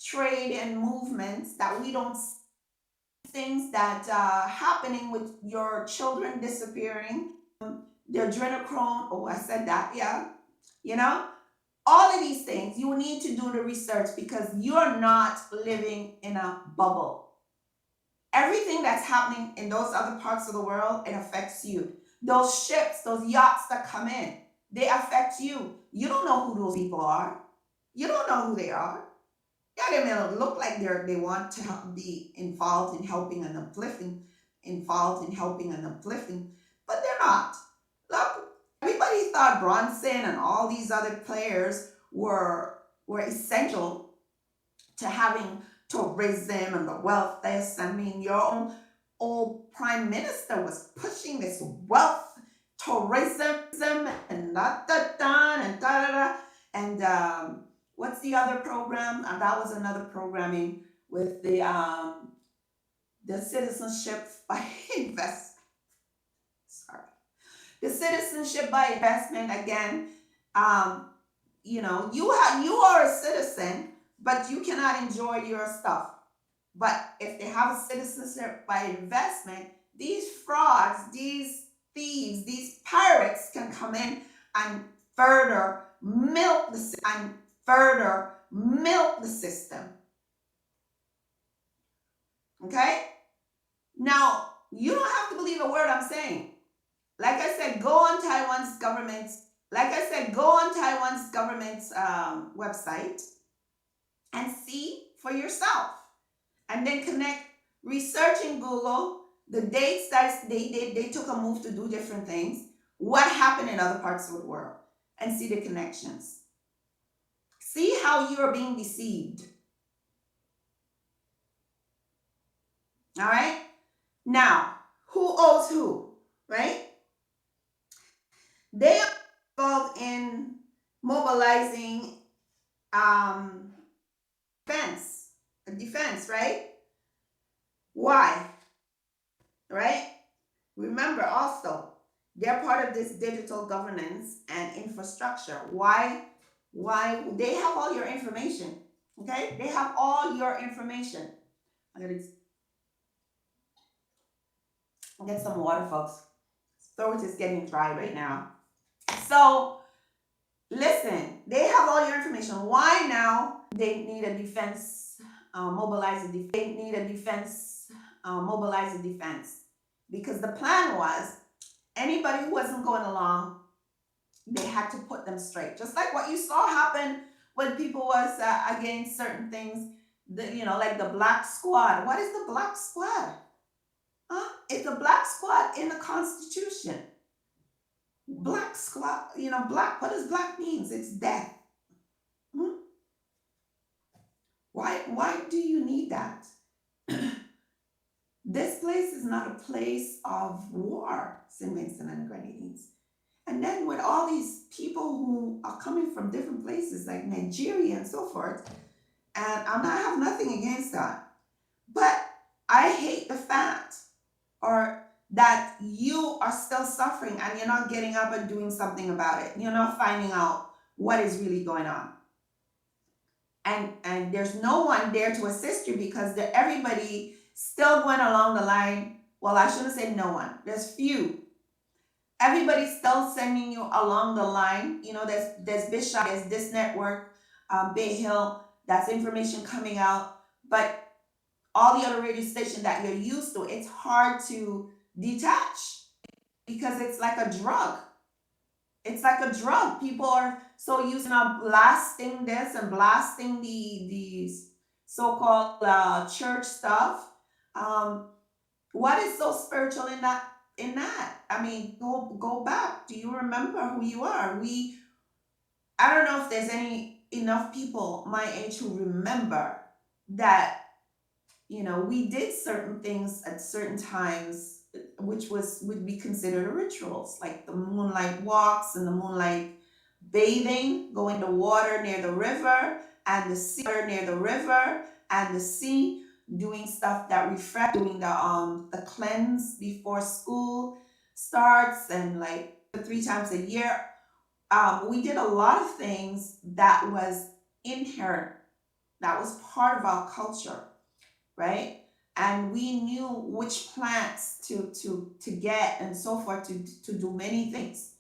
trade and movements that we don't see, things that are happening with your children disappearing, the adrenochrome, oh, I said that, yeah, you know, all of these things, you need to do the research because you're not living in a bubble. Everything that's happening in those other parts of the world, it affects you. Those ships, those yachts that come in, they affect you. You don't know who those people are. You don't know who they are. Yeah, they may look like they want to be involved in helping and uplifting, but they're not. Look, everybody thought Bronson and all these other players were essential to having tourism and the wealth. I mean, your own old prime minister was pushing this wealth tourism and da da da and da da da. And what's the other program? That was another programming with the citizenship by invest. Sorry, the citizenship by investment again. Um, you are a citizen, but you cannot enjoy your stuff. But if they have a citizenship by investment, these frauds, these thieves, these pirates can come in and further milk the system. Okay? Now, you don't have to believe a word I'm saying. Like I said, go on Taiwan's government's website and see for yourself. And then connect, research in Google the dates that they took a move to do different things, what happened in other parts of the world, and see the connections. See how you're being deceived. All right? Now, who owes who, right? They are involved in mobilizing defense, right? Why? Right? Remember also, they're part of this digital governance and infrastructure. Why? They have all your information. Okay? They have all your information. I'm gonna get some water, folks. Throat is getting dry right now. So listen, they have all your information. Why now they need a defense, mobilize a defense? They need a defense, mobilize a defense. Because the plan was anybody who wasn't going along, they had to put them straight. Just like what you saw happen when people was against certain things, like the black squad. What is the black squad? Huh? It's the black squad in the Constitution. Black squad, black, what does black means? It's death. Hmm? Why do you need that? This place is not a place of war, St. Vincent and the Grenadines. And then with all these people who are coming from different places like Nigeria and so forth, and I have nothing against that, but I hate the fact or that you are still suffering and you're not getting up and doing something about it. You're not finding out what is really going on. And there's no one there to assist you because everybody still going along the line. Well, I shouldn't say no one. There's few. Everybody's still sending you along the line. There's Bishop, there's this network, Bay Hill, that's information coming out. But all the other radio stations that you're used to, it's hard to detach because it's like a drug. It's like a drug. People are so used to blasting this and blasting these so-called church stuff. What is so spiritual in that? I mean, go back. Do you remember who you are? I don't know if there's enough people my age who remember that, we did certain things at certain times, which would be considered rituals, like the moonlight walks and the moonlight bathing, going to water near the river and the sea, doing stuff that refresh, doing the cleanse before school starts, and like 3 times a year. We did a lot of things that was inherent, that was part of our culture, right? And we knew which plants to get and so forth to do many things.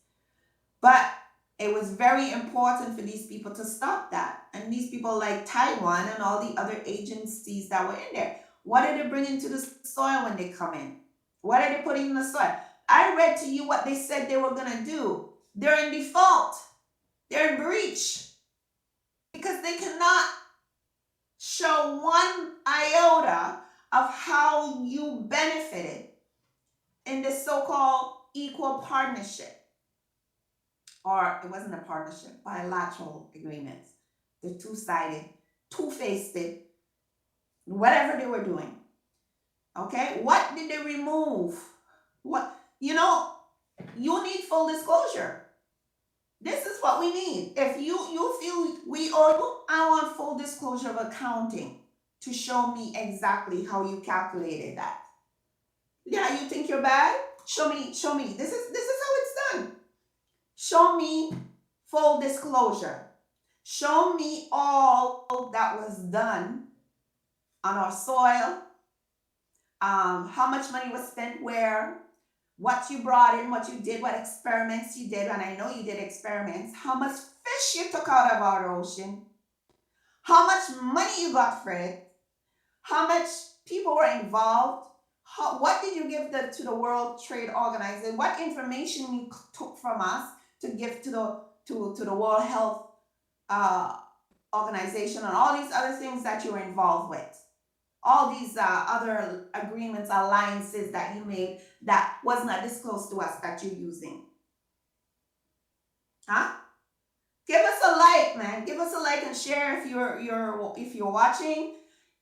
But it was very important for these people to stop that. And these people like Taiwan and all the other agencies that were in there, what are they bringing to the soil when they come in? What are they putting in the soil? I read to you what they said they were going to do. They're in default. They're in breach because they cannot show one iota of how you benefited in this so-called equal partnership. Or it wasn't a partnership, bilateral agreements. The two-sided, two-faced, whatever they were doing. Okay? What did they remove? What, you need full disclosure. This is what we need. If you feel we owe you, I want full disclosure of accounting to show me exactly how you calculated that. Yeah, you think you're bad? Show me, show me. This is how it's done. Show me full disclosure. Show me all that was done on our soil, how much money was spent where, what you brought in, what you did, what experiments you did, and I know you did experiments, how much fish you took out of our ocean, how much money you got for it, how much people were involved, what did you give to the World Trade Organization, what information you took from us to give to the World Health uh, Organization, and all these other things that you were involved with, all these other agreements, alliances that you made that was not disclosed to us that you're using. Huh? Give us a like, man. Give us a like and share if you're watching,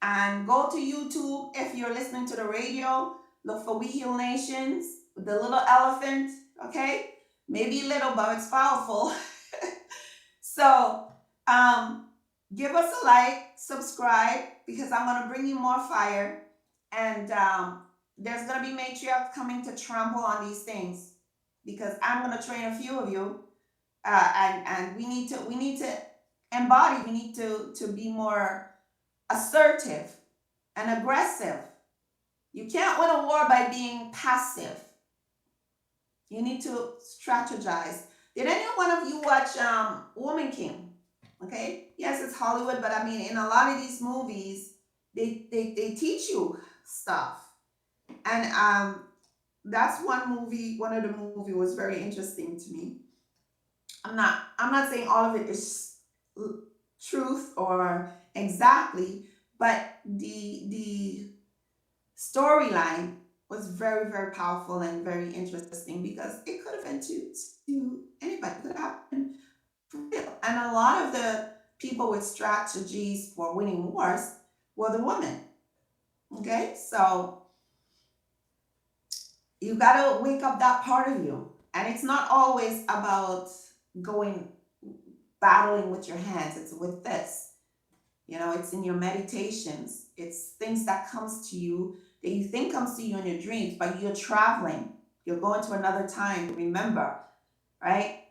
and go to YouTube if you're listening to the radio. Look for We Heal Nations, the little elephant. Okay, maybe little, but it's powerful. So, give us a like, subscribe, because I'm gonna bring you more fire, and there's gonna be matriarchs coming to trample on these things, because I'm gonna train a few of you, and we need to embody. We need to be more assertive and aggressive. You can't win a war by being passive. You need to strategize. Did any one of you watch Woman King? Okay, yes, it's Hollywood, but I mean, in a lot of these movies, they teach you stuff, and that's one movie. One of the movie was very interesting to me. I'm not saying all of it is truth or exactly, but the storyline was very, very powerful and very interesting, because it could have been to anybody. It could have happened for real. And a lot of the people with strategies for winning wars were the women. Okay, so you got to wake up that part of you, and it's not always about going battling with your hands. It's with this. It's in your meditations. It's things that comes to you, that you think comes to you in your dreams, but you're traveling. You're going to another time. Remember, right?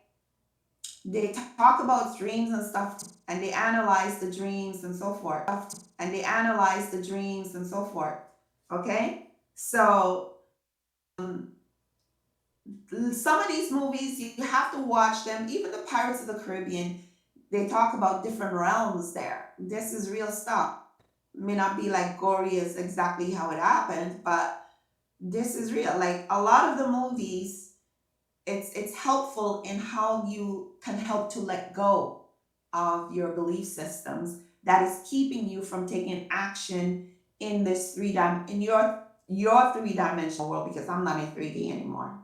They talk about dreams and stuff, and they analyze the dreams and so forth. Okay? So, some of these movies, you have to watch them. Even the Pirates of the Caribbean, they talk about different realms there. This is real stuff. It may not be like gory as exactly how it happened, but this is real. Like a lot of the movies, it's helpful in how you can help to let go of your belief systems that is keeping you from taking action in this in your three-dimensional world, because I'm not in 3D anymore.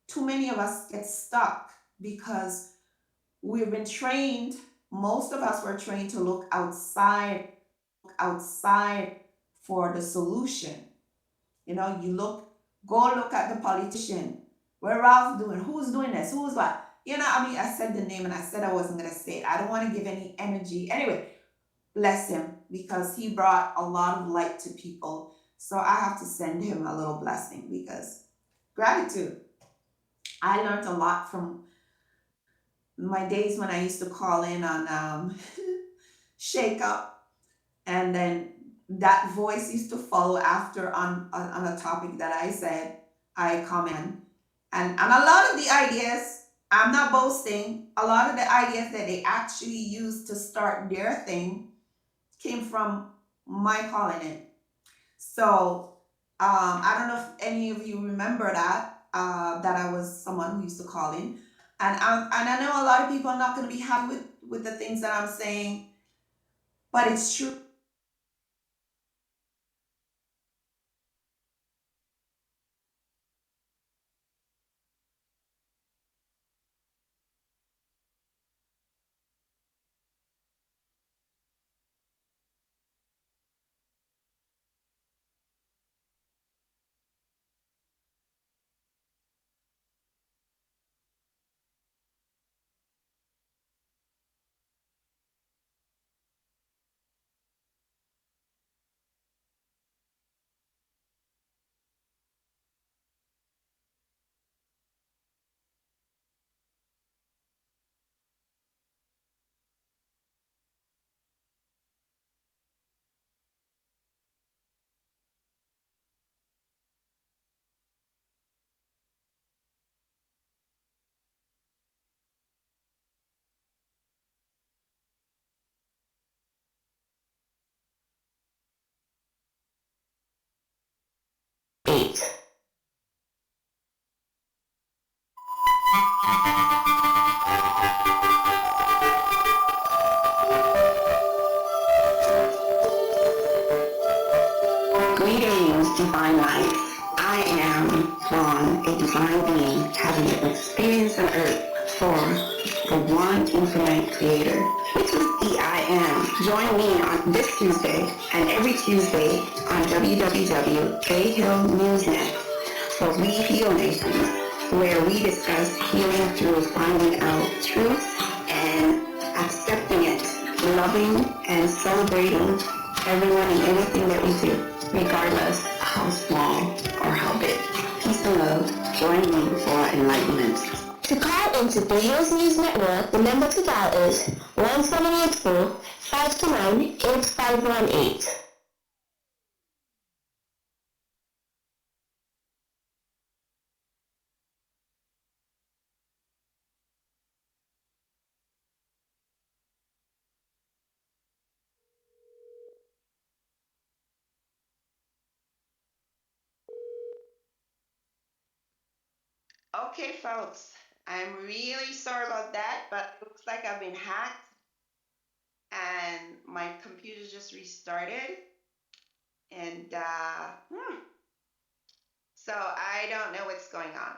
Too many of us get stuck because we've been trained. Most of us were trained to look outside for the solution. Go look at the politician. What Ralph doing? Who's doing this? Who's what? I said the name and I said I wasn't gonna say it. I don't want to give any energy. Anyway, bless him, because he brought a lot of light to people. So I have to send him a little blessing, because gratitude. I learned a lot from my days when I used to call in on Shake Up, and then that voice used to follow after on a topic that I said. I comment, and a lot of the ideas, I'm not boasting, a lot of the ideas that they actually used to start their thing came from my calling in. So I don't know if any of you remember that I was someone who used to call in. And I know a lot of people are not going to be happy with the things that I'm saying, but it's true. Eight. Greetings, divine life. I am Ron, a divine being having an experience on earth for the one infinite creator, which is the I am. Join me on this Tuesday and every Tuesday on www.jhillnewsnet for We Heal Nations, where we discuss healing through finding out truth and accepting it, loving and celebrating everyone and everything that we do, regardless how small or how big. Peace and love. Join me for enlightenment. To call into the Hills News Network, the number to dial is 1784-529-8518. Okay, folks, I'm really sorry about that, but it looks like I've been hacked and my computer just restarted. And so I don't know what's going on.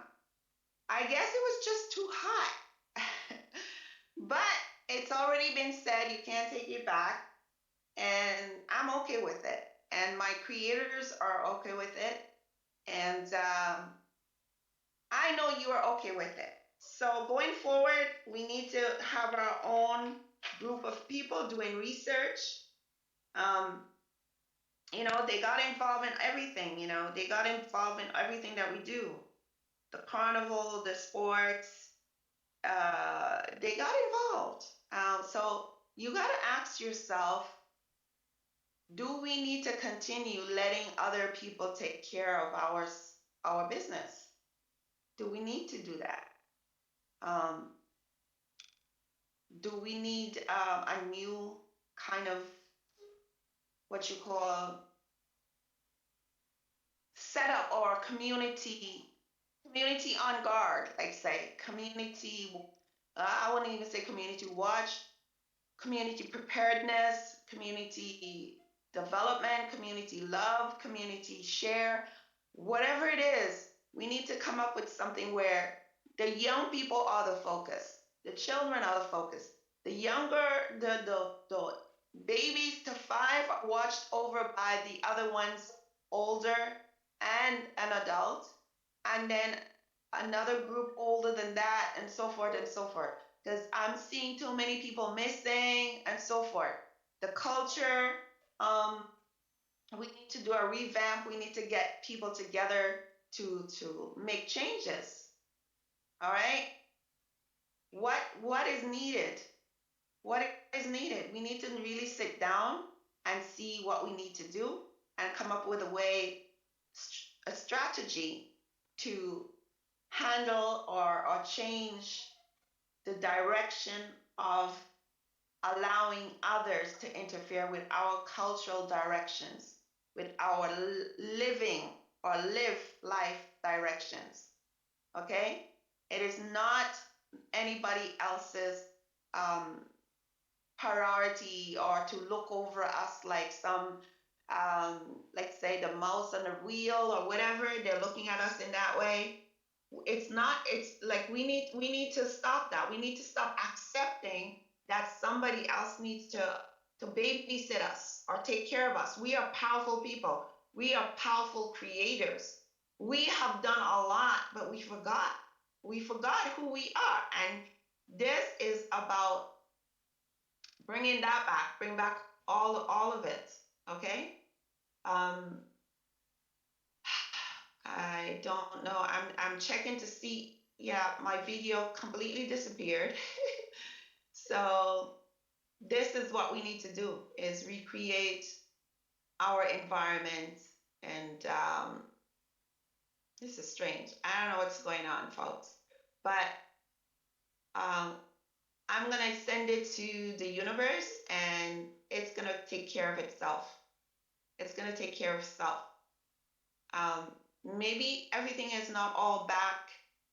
I guess it was just too hot. But it's already been said, you can't take it back. And I'm okay with it. And my creators are okay with it. And I know you are okay with it. So going forward, we need to have our own group of people doing research. Um, they got involved in everything. They got involved in everything that we do. The carnival, the sports, they got involved. So you got to ask yourself, do we need to continue letting other people take care of our business? Do we need to do that? Um, do we need a new kind of what you call setup or community on guard, like say community, I wouldn't even say community watch, community preparedness, community development, community love, community share, whatever it is, we need to come up with something where the young people are the focus, the children are the focus, the younger, the babies to 5 are watched over by the other ones older and an adult, and then another group older than that, and so forth and so forth, because I'm seeing too many people missing and so forth. The culture, um, we need to do a revamp. We need to get people together to make changes. All right. What is needed? What is needed? We need to really sit down and see what we need to do and come up with a way, a strategy to handle or change the direction of allowing others to interfere with our cultural directions, with our living or live life directions. Okay? It is not anybody else's um, priority or to look over us like some, like say the mouse on the wheel or whatever. They're looking at us in that way. It's not. It's like we need to stop that. We need to stop accepting that somebody else needs to babysit us or take care of us. We are powerful people. We are powerful creators. We have done a lot, but we forgot. We forgot who we are, and this is about bringing that back. Bring back all of it. Okay. Um, I don't know. I'm checking to see. Yeah, my video completely disappeared. So this is what we need to do: is recreate our environment. And this is strange. I don't know what's going on, folks. But um, I'm gonna send it to the universe, and it's gonna take care of itself. It's gonna take care of itself. Um, Maybe everything is not all back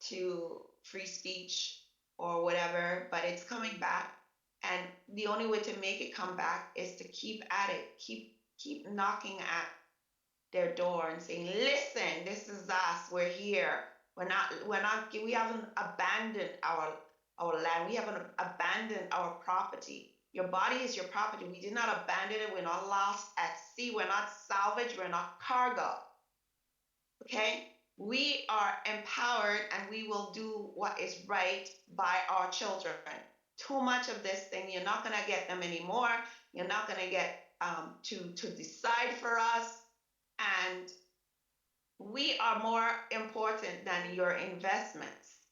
to free speech or whatever, but it's coming back. And the only way to make it come back is to keep at it, keep knocking at their door and saying, "Listen, this is us. We're here. We're not. We haven't abandoned our land. We haven't abandoned our property. Your body is your property. We did not abandon it. We're not lost at sea. We're not salvage. We're not cargo." Okay? We are empowered, and we will do what is right by our children. Too much of this thing, you're not going to get them anymore. You're not going to get to decide for us. And we are more important than your investments.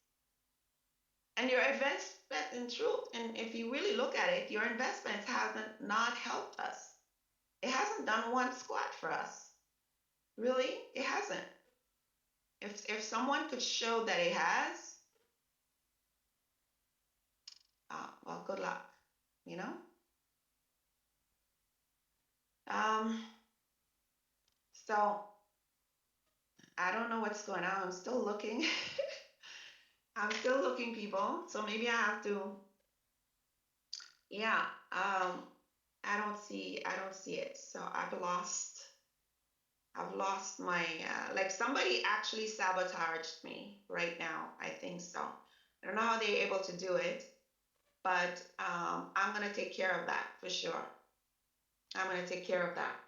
And your investment, in truth, and if you really look at it, your investments haven't not helped us. It hasn't done one squat for us. Really, it hasn't. If someone could show that it has, well, good luck, you know? So I don't know what's going on. I'm still looking. I'm still looking, people. So maybe I have to, yeah. I don't see it. So I've lost my, like somebody actually sabotaged me right now. I think so. I don't know how they're able to do it, but I'm going to take care of that for sure. I'm going to take care of that.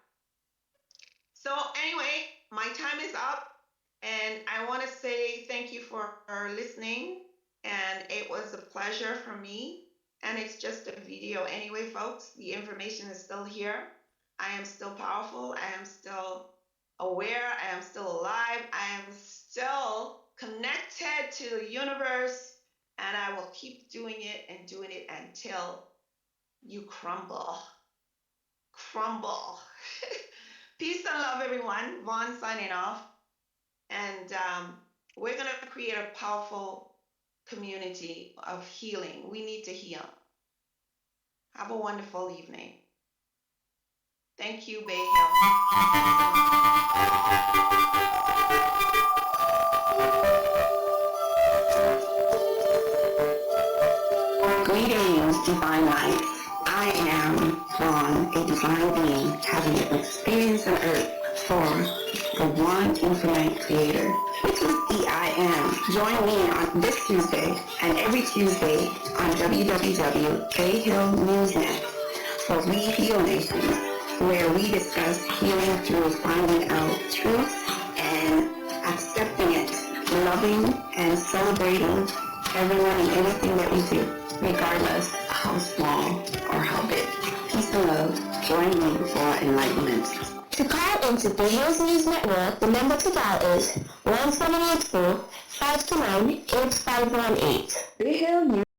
So anyway, my time is up, and I want to say thank you for listening, and it was a pleasure for me. And it's just a video anyway, folks. The information is still here. I am still powerful. I am still aware. I am still alive. I am still connected to the universe, and I will keep doing it until you crumble. Crumble. Peace and love, everyone. Vaughn signing off. And we're going to create a powerful community of healing. We need to heal. Have a wonderful evening. Thank you, Bay Hill. Greetings, divine life. I am Vaughn, a divine being having an experience on earth for the one infinite creator, which is the I am. Join me on this Tuesday and every Tuesday on www.bayhillnewsnet for We Heal Nation, where we discuss healing through finding out truth and accepting it, loving and celebrating everyone and anything that we do, regardless how small or how big. Peace and love. Join me for enlightenment. To call into the Hills News Network, the number to dial is 1782 529 8518. Bay Hill News